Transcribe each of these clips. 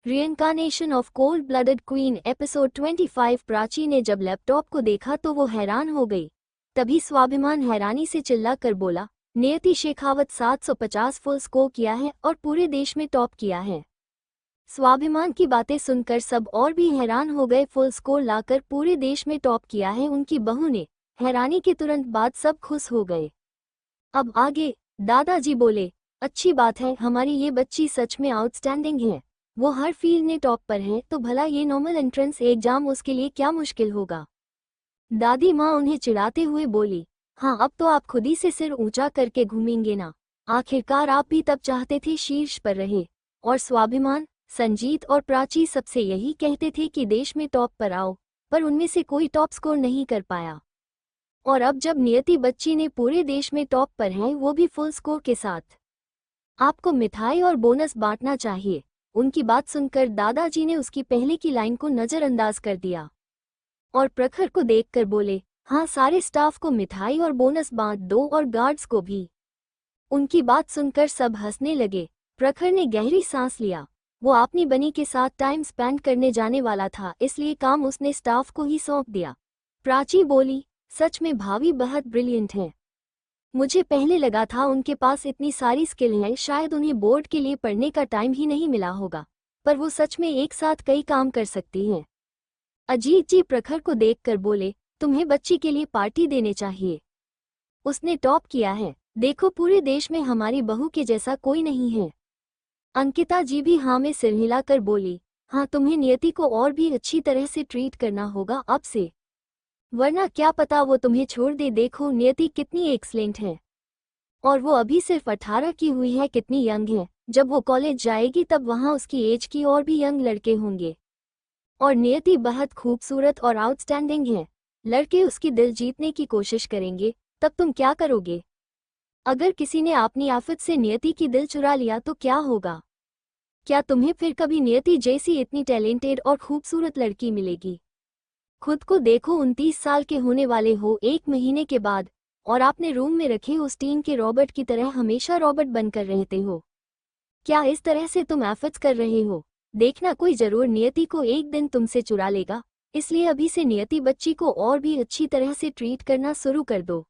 रिइंकार्नेशन of cold blooded queen episode 25। Prachi ने जब laptop को देखा तो वो हैरान हो गई। तभी स्वाभिमान हैरानी से चिल्ला कर बोला, नियति शेखावत 750 फुल स्कोर किया है और पूरे देश में टॉप किया है। स्वाभिमान की बातें सुनकर सब और भी हैरान हो गए। फुल स्कोर लाकर पूरे देश में टॉप किया है उनकी बहू ने। हैरानी के तुरंत बाद सब खुश हो गए। अब आगे दादाजी बोले, अच्छी बात है, हमारी ये बच्ची सच में आउटस्टैंडिंग है। वो हर फील्ड में टॉप पर है, तो भला ये नॉर्मल एंट्रेंस एग्जाम उसके लिए क्या मुश्किल होगा। दादी माँ उन्हें चिढ़ाते हुए बोली, हाँ अब तो आप खुद ही से सिर ऊंचा करके घूमेंगे ना। आखिरकार आप भी तब चाहते थे शीर्ष पर रहे। और स्वाभिमान, संजीत और प्राची सबसे यही कहते थे कि देश में टॉप पर आओ, पर उनमें से कोई टॉप स्कोर नहीं कर पाया। और अब जब नियति बच्ची ने पूरे देश में टॉप पर है, वो भी फुल स्कोर के साथ, आपको मिठाई और बोनस बांटना चाहिए। उनकी बात सुनकर दादाजी ने उसकी पहले की लाइन को नजरअंदाज कर दिया और प्रखर को देखकर बोले, हाँ सारे स्टाफ को मिठाई और बोनस बांट दो और गार्ड्स को भी। उनकी बात सुनकर सब हंसने लगे। प्रखर ने गहरी सांस लिया। वो अपनी बनी के साथ टाइम स्पेंड करने जाने वाला था, इसलिए काम उसने स्टाफ को ही सौंप दिया। प्राची बोली, सच में भाभी बहुत ब्रिलियंट है। मुझे पहले लगा था उनके पास इतनी सारी स्किल है, शायद उन्हें बोर्ड के लिए पढ़ने का टाइम ही नहीं मिला होगा, पर वो सच में एक साथ कई काम कर सकती हैं। अजीत जी प्रखर को देखकर बोले, तुम्हें बच्ची के लिए पार्टी देने चाहिए। उसने टॉप किया है, देखो पूरे देश में हमारी बहू के जैसा कोई नहीं है। अंकिता जी भी हाँ में सिर हिलाकर बोली, हाँ तुम्हें नियति को और भी अच्छी तरह से ट्रीट करना होगा अब से, वरना क्या पता वो तुम्हें छोड़ दे। देखो नियति कितनी एक्सलेंट है, और वो अभी सिर्फ 18 की हुई है, कितनी यंग है। जब वो कॉलेज जाएगी तब वहाँ उसकी एज की और भी यंग लड़के होंगे। और नियति बहुत खूबसूरत और आउटस्टैंडिंग है। लड़के उसकी दिल जीतने की कोशिश करेंगे, तब तुम क्या करोगे? अगर किसी ने अपनी आफत से नियति की दिल चुरा लिया तो क्या होगा? क्या तुम्हें फिर कभी नियति जैसी इतनी टैलेंटेड और खूबसूरत लड़की मिलेगी? खुद को देखो, 29 साल के होने वाले हो 1 महीने के बाद, और आपने रूम में रखे उस टीन के रॉबर्ट की तरह हमेशा रॉबर्ट बनकर रहते हो। क्या इस तरह से तुम एफर्ट्स कर रहे हो? देखना कोई जरूर नियति को एक दिन तुमसे चुरा लेगा, इसलिए अभी से नियति बच्ची को और भी अच्छी तरह से ट्रीट करना शुरू कर दो।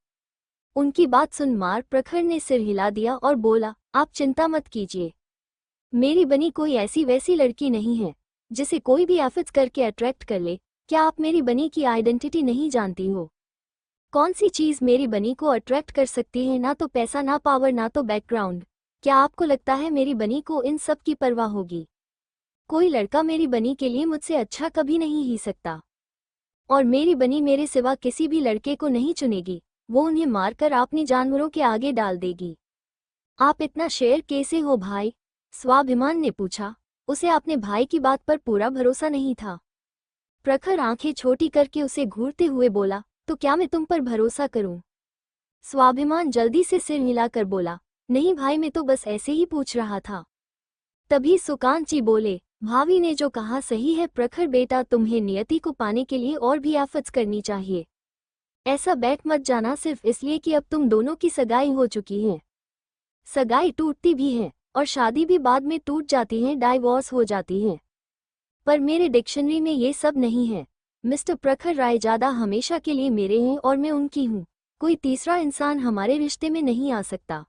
उनकी बात सुन मार प्रखर ने सिर हिला दिया और बोला, आप चिंता मत कीजिए, मेरी बनी कोई ऐसी वैसी लड़की नहीं है जिसे कोई भी एफर्ट्स करके अट्रैक्ट कर ले। क्या आप मेरी बनी की आइडेंटिटी नहीं जानती हो? कौन सी चीज़ मेरी बनी को अट्रैक्ट कर सकती है? ना तो पैसा, ना पावर, ना तो बैकग्राउंड। क्या आपको लगता है मेरी बनी को इन सब की परवाह होगी? कोई लड़का मेरी बनी के लिए मुझसे अच्छा कभी नहीं ही सकता, और मेरी बनी मेरे सिवा किसी भी लड़के को नहीं चुनेगी। वो उन्हें मारकर अपनी जानवरों के आगे डाल देगी। आप इतना शेर कैसे हो भाई? स्वाभिमान ने पूछा। उसे अपने भाई की बात पर पूरा भरोसा नहीं था। प्रखर आंखें छोटी करके उसे घूरते हुए बोला, तो क्या मैं तुम पर भरोसा करूं? स्वाभिमान जल्दी से सिर हिलाकर बोला, नहीं भाई, मैं तो बस ऐसे ही पूछ रहा था। तभी सुकांत जी बोले, भाभी ने जो कहा सही है प्रखर बेटा, तुम्हें नियति को पाने के लिए और भी एफर्ट्स करनी चाहिए। ऐसा बैठ मत जाना सिर्फ इसलिए कि अब तुम दोनों की सगाई हो चुकी है। सगाई टूटती भी है और शादी भी बाद में टूट जाती है, डाइवोर्स हो जाती है, पर मेरे डिक्शनरी में ये सब नहीं है। मिस्टर प्रखर रायजादा हमेशा के लिए मेरे हैं और मैं उनकी हूँ। कोई तीसरा इंसान हमारे रिश्ते में नहीं आ सकता।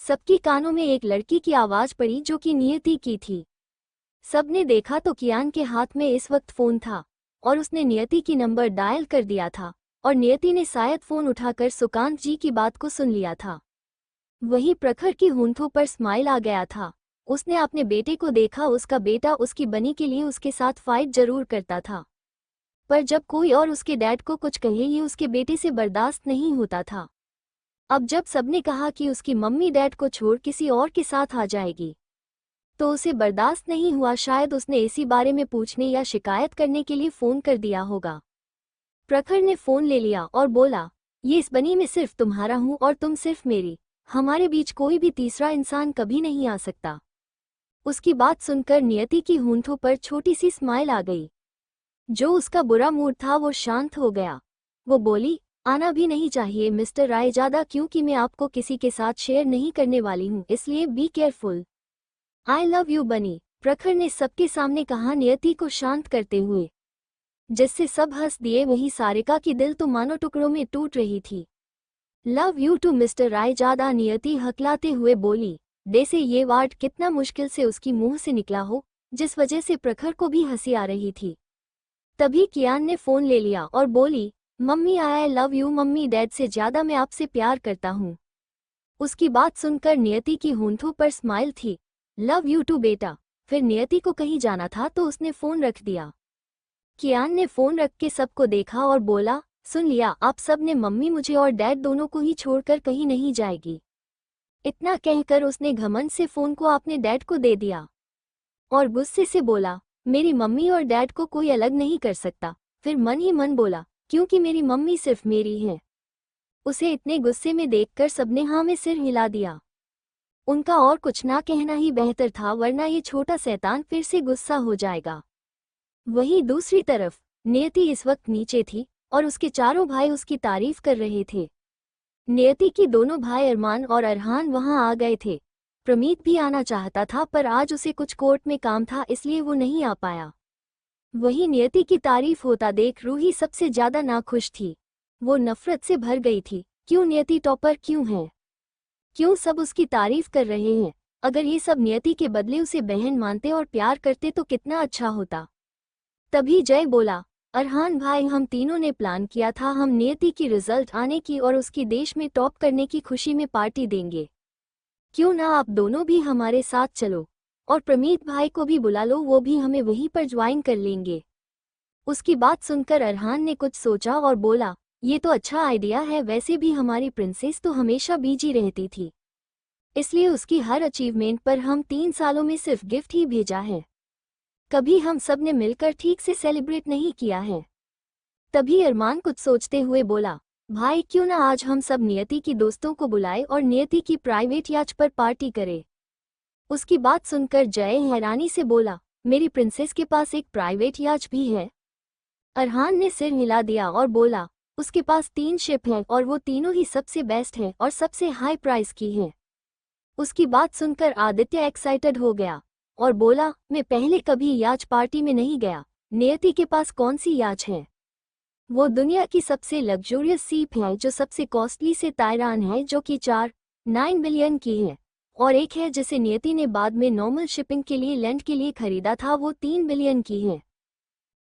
सबकी कानों में एक लड़की की आवाज़ पड़ी जो कि नियति की थी। सबने देखा तो कियान के हाथ में इस वक्त फ़ोन था और उसने नियति की नंबर डायल कर दिया था, और नियति ने शायद फ़ोन उठाकर सुकांत जी की बात को सुन लिया था। वही प्रखर की होंठों पर स्माइल आ गया था। उसने अपने बेटे को देखा। उसका बेटा उसकी बनी के लिए उसके साथ फाइट जरूर करता था, पर जब कोई और उसके डैड को कुछ कहे ये उसके बेटे से बर्दाश्त नहीं होता था। अब जब सबने कहा कि उसकी मम्मी डैड को छोड़ किसी और के साथ आ जाएगी, तो उसे बर्दाश्त नहीं हुआ। शायद उसने इसी बारे में पूछने या शिकायत करने के लिए फ़ोन कर दिया होगा। प्रखर ने फ़ोन ले लिया और बोला, ये इस बनी में सिर्फ तुम्हारा हूँ और तुम सिर्फ मेरी। हमारे बीच कोई भी तीसरा इंसान कभी नहीं आ सकता। उसकी बात सुनकर नियति की होंठों पर छोटी सी स्माइल आ गई। जो उसका बुरा मूड था वो शांत हो गया। वो बोली, आना भी नहीं चाहिए मिस्टर रायजादा, क्योंकि मैं आपको किसी के साथ शेयर नहीं करने वाली हूँ, इसलिए be careful. I love you बनी। प्रखर ने सबके सामने कहा नियति को शांत करते हुए, जिससे सब हंस दिए। वही सारिका की दिल तो मानो टुकड़ों में टूट रही थी। Love you too mister Raizada, Niyati हकलाते हुए बोली। जैसे ये वर्ड कितना मुश्किल से उसकी मुंह से निकला हो, जिस वजह से प्रखर को भी हंसी आ रही थी। तभी कियान ने फोन ले लिया और बोली, mummy I love you mummy, dad से ज्यादा मैं आपसे प्यार करता हूँ। उसकी बात सुनकर नियति की होंठों पर स्माइल थी। लव यू टू बेटा। फिर नियति को कहीं जाना था तो उसने फोन रख दिया। कियान ने फोन रख के सबको देखा और बोला, सुन लिया आप सब ने, मम्मी मुझे और डैड दोनों को ही छोड़कर कहीं नहीं जाएगी। इतना कहकर उसने घमंड से फोन को अपने डैड को दे दिया और गुस्से से बोला, मेरी मम्मी और डैड को कोई अलग नहीं कर सकता। फिर मन ही मन बोला, क्योंकि मेरी मम्मी सिर्फ मेरी है। उसे इतने गुस्से में देखकर सबने हाँ में सिर हिला दिया। उनका और कुछ ना कहना ही बेहतर था, वरना ये छोटा शैतान फिर से गुस्सा हो जाएगा। वहीं दूसरी तरफ नियति इस वक्त नीचे थी और उसके चारों भाई उसकी तारीफ कर रहे थे। नियति की दोनों भाई अरमान और अरहान वहां आ गए थे। प्रमीत भी आना चाहता था पर आज उसे कुछ कोर्ट में काम था, इसलिए वो नहीं आ पाया। वहीं नियति की तारीफ होता देख रूही सबसे ज्यादा नाखुश थी। वो नफरत से भर गई थी। क्यों नियति टॉपर क्यों है? क्यों सब उसकी तारीफ कर रहे हैं? अगर ये सब नियति के बदले उसे बहन मानते और प्यार करते तो कितना अच्छा होता। तभी जय बोला, अरहान भाई हम तीनों ने प्लान किया था, हम नियति की रिजल्ट आने की और उसकी देश में टॉप करने की खुशी में पार्टी देंगे। क्यों ना आप दोनों भी हमारे साथ चलो और प्रमीत भाई को भी बुला लो, वो भी हमें वहीं पर ज्वाइन कर लेंगे। उसकी बात सुनकर अरहान ने कुछ सोचा और बोला, ये तो अच्छा आइडिया है, वैसे भी हमारी प्रिंसेस तो हमेशा बिजी रहती थी, इसलिए उसकी हर अचीवमेंट पर हम 3 सालों में सिर्फ गिफ्ट ही भेजा है, कभी हम सब ने मिलकर ठीक से सेलिब्रेट नहीं किया है। तभी अरमान कुछ सोचते हुए बोला, भाई क्यों ना आज हम सब नियति की दोस्तों को बुलाए और नियति की प्राइवेट याच पर पार्टी करें। उसकी बात सुनकर जय हैरानी से बोला, मेरी प्रिंसेस के पास एक प्राइवेट याच भी है? अरहान ने सिर हिला दिया और बोला, उसके पास 3 शिप हैं और वो तीनों ही सबसे बेस्ट हैं और सबसे हाई प्राइस की हैं। उसकी बात सुनकर आदित्य एक्साइटेड हो गया और बोला, मैं पहले कभी याच पार्टी में नहीं गया। नियति के पास कौन सी याच है? वो दुनिया की सबसे लग्जूरियस सीप है जो सबसे कॉस्टली से ताइरान है, जो कि 9 बिलियन की है, और एक है जिसे नियति ने बाद में नॉर्मल शिपिंग के लिए लैंड के लिए खरीदा था, वो 3 बिलियन की है,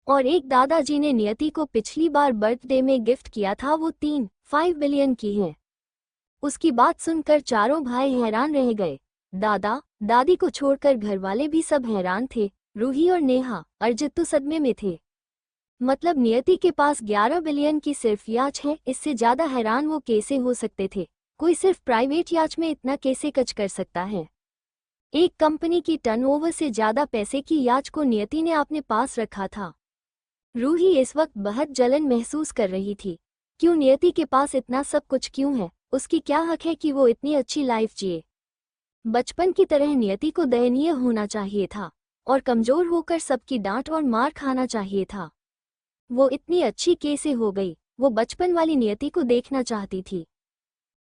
और एक दादाजी ने नियति को पिछली बार बर्थडे में गिफ्ट किया था, वो 5 बिलियन की है। उसकी बात सुनकर चारों भाई हैरान रह गए। दादा दादी को छोड़कर घर वाले भी सब हैरान थे। रूही और नेहा अर्जित तो सदमे में थे। मतलब नियति के पास 11 बिलियन की सिर्फ याच है, इससे ज्यादा हैरान वो कैसे हो सकते थे? कोई सिर्फ प्राइवेट याच में इतना कैसे कच कर सकता है? एक कंपनी की टर्नओवर से ज्यादा पैसे की याच को नियति ने अपने पास रखा था। रूही इस वक्त बहुत जलन महसूस कर रही थी। क्यों नियति के पास इतना सब कुछ क्यों है? उसकी क्या हक है कि वो इतनी अच्छी लाइफ जिए? बचपन की तरह नियति को दयनीय होना चाहिए था और कमजोर होकर सबकी डांट और मार खाना चाहिए था। वो इतनी अच्छी कैसे हो गई? वो बचपन वाली नियति को देखना चाहती थी,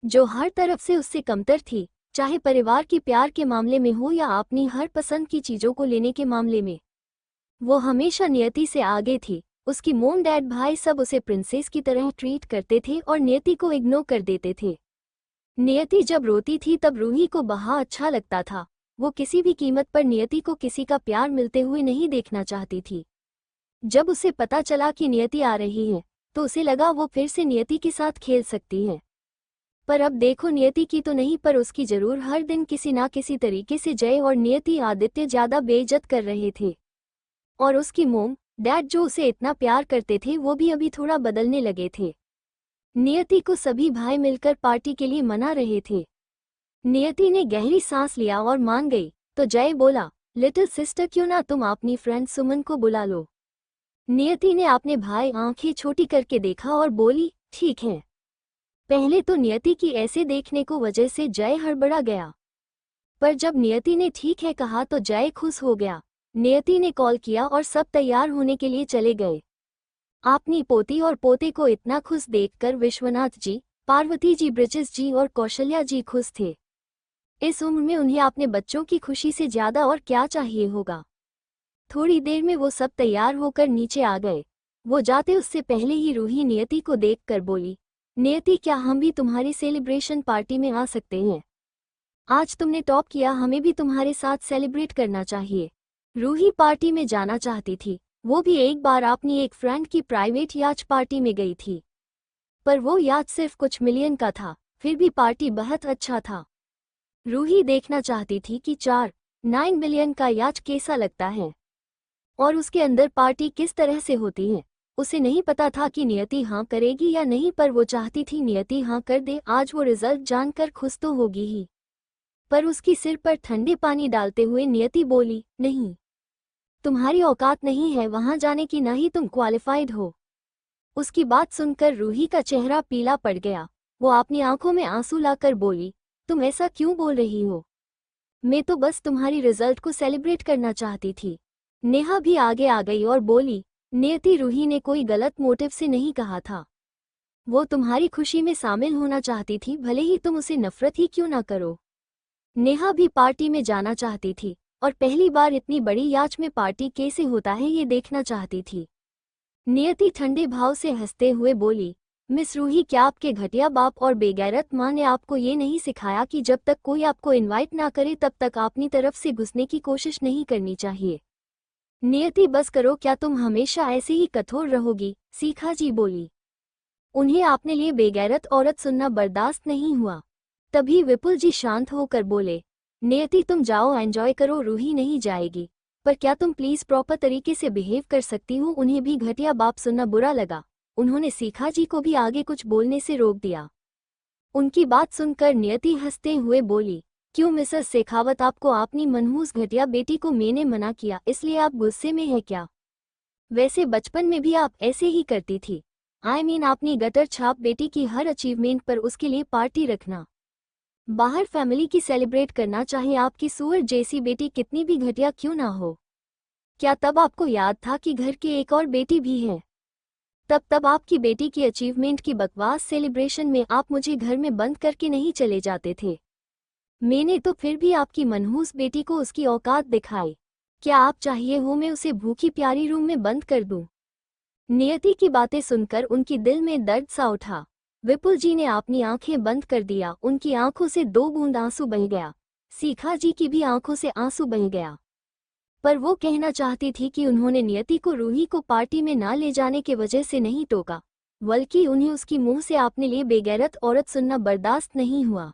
जो हर तरफ से उससे कमतर थी, चाहे परिवार की प्यार के मामले में हो या अपनी हर पसंद की चीजों को लेने के मामले में। वो हमेशा नियति से आगे थी। उसकी मोम डैड भाई सब उसे प्रिंसेस की तरह ट्रीट करते थे और नियति को इग्नोर कर देते थे। नियति जब रोती थी तब रूही को बहा अच्छा लगता था। वो किसी भी कीमत पर नियति को किसी का प्यार मिलते हुए नहीं देखना चाहती थी। जब उसे पता चला कि नियति आ रही है तो उसे लगा वो फिर से नियति के साथ खेल सकती है। पर अब देखो, नियति की तो नहीं पर उसकी जरूर हर दिन किसी ना किसी तरीके से जय और नियति आदित्य ज्यादा बेइज्जत कर रहे थे। और उसकी मोम डैड जो उसे इतना प्यार करते थे वो भी अभी थोड़ा बदलने लगे थे। नियति को सभी भाई मिलकर पार्टी के लिए मना रहे थे। नियति ने गहरी सांस लिया और मान गई तो जय बोला, लिटिल सिस्टर क्यों ना तुम अपनी फ्रेंड सुमन को बुला लो। नियति ने अपने भाई आंखें छोटी करके देखा और बोली, ठीक है। पहले तो नियति की ऐसे देखने को वजह से जय हड़बड़ा गया, पर जब नियति ने ठीक है कहा तो जय खुश हो गया। नियति ने कॉल किया और सब तैयार होने के लिए चले गए। अपनी पोती और पोते को इतना खुश देखकर विश्वनाथ जी, पार्वती जी, ब्रिजेश जी और कौशल्या जी खुश थे। इस उम्र में उन्हें अपने बच्चों की खुशी से ज्यादा और क्या चाहिए होगा। थोड़ी देर में वो सब तैयार होकर नीचे आ गए। वो जाते उससे पहले ही रूही नियति को देखकर बोली, नियति क्या हम भी तुम्हारी सेलिब्रेशन पार्टी में आ सकते हैं? आज तुमने टॉप किया, हमें भी तुम्हारे साथ सेलिब्रेट करना चाहिए। रूही पार्टी में जाना चाहती थी, वो भी एक बार अपनी एक फ्रेंड की प्राइवेट याच पार्टी में गई थी, पर वो याच सिर्फ कुछ मिलियन का था, फिर भी पार्टी बहुत अच्छा था। रूही देखना चाहती थी कि 9 मिलियन का याच कैसा लगता है और उसके अंदर पार्टी किस तरह से होती है। उसे नहीं पता था कि नियति हाँ करेगी या नहीं, पर वो चाहती थी नियति हाँ कर दे। आज वो रिजल्ट जानकर खुश तो होगी ही, पर उसकी सिर पर ठंडे पानी डालते हुए नियति बोली, नहीं, तुम्हारी औकात नहीं है वहां जाने की, ना ही तुम क्वालिफाइड हो। उसकी बात सुनकर रूही का चेहरा पीला पड़ गया। वो अपनी आंखों में आंसू लाकर बोली, तुम ऐसा क्यों बोल रही हो? मैं तो बस तुम्हारी रिजल्ट को सेलिब्रेट करना चाहती थी। नेहा भी आगे आ गई और बोली, नियति रूही ने कोई गलत मोटिव से नहीं कहा था, वो तुम्हारी खुशी में शामिल होना चाहती थी, भले ही तुम उसे नफरत ही क्यों ना करो। नेहा भी पार्टी में जाना चाहती थी और पहली बार इतनी बड़ी याच में पार्टी कैसे होता है ये देखना चाहती थी। नियति ठंडे भाव से हंसते हुए बोली, मिस रूही क्या आपके घटिया बाप और बेगैरत माँ ने आपको ये नहीं सिखाया कि जब तक कोई आपको इनवाइट ना करे तब तक अपनी तरफ से घुसने की कोशिश नहीं करनी चाहिए? नियति बस करो, क्या तुम हमेशा ऐसे ही कठोर रहोगी? सीखा जी बोली। उन्हें अपने लिए बेगैरत औरत सुनना बर्दाश्त नहीं हुआ। तभी विपुल जी शांत होकर बोले, नियति तुम जाओ, एंजॉय करो, रूही नहीं जाएगी, पर क्या तुम प्लीज प्रॉपर तरीके से बिहेव कर सकती हो? उन्हें भी घटिया बाप सुनना बुरा लगा। उन्होंने सीखा जी को भी आगे कुछ बोलने से रोक दिया। उनकी बात सुनकर नियति हंसते हुए बोली, क्यों मिसेस शेखावत, आपको अपनी मनहूस घटिया बेटी को मैंने मना किया इसलिए आप गुस्से में है क्या? वैसे बचपन में भी आप ऐसे ही करती थी। आई मीन अपनी गटर छाप बेटी की हर अचीवमेंट पर उसके लिए पार्टी रखना, बाहर फैमिली की सेलिब्रेट करना, चाहे आपकी सुअर जैसी बेटी कितनी भी घटिया क्यों ना हो। क्या तब आपको याद था कि घर की एक और बेटी भी है? तब आपकी बेटी की अचीवमेंट की बकवास सेलिब्रेशन में आप मुझे घर में बंद करके नहीं चले जाते थे। मैंने तो फिर भी आपकी मनहूस बेटी को उसकी औकात दिखाई। क्या आप चाहिए हो मैं उसे भूखी प्यारी रूम में बंद कर दूं? नियति की बातें सुनकर उनकी दिल में दर्द सा उठा। विपुल जी ने अपनी आंखें बंद कर दिया। उनकी आंखों से 2 बूंद आंसू बह गया। सीखा जी की भी आंखों से आंसू बह गया, पर वो कहना चाहती थी कि उन्होंने नियति को रूही को पार्टी में ना ले जाने के वजह से नहीं टोका, बल्कि उन्हें उसकी मुंह से अपने लिए बेगैरत औरत सुनना बर्दाश्त नहीं हुआ।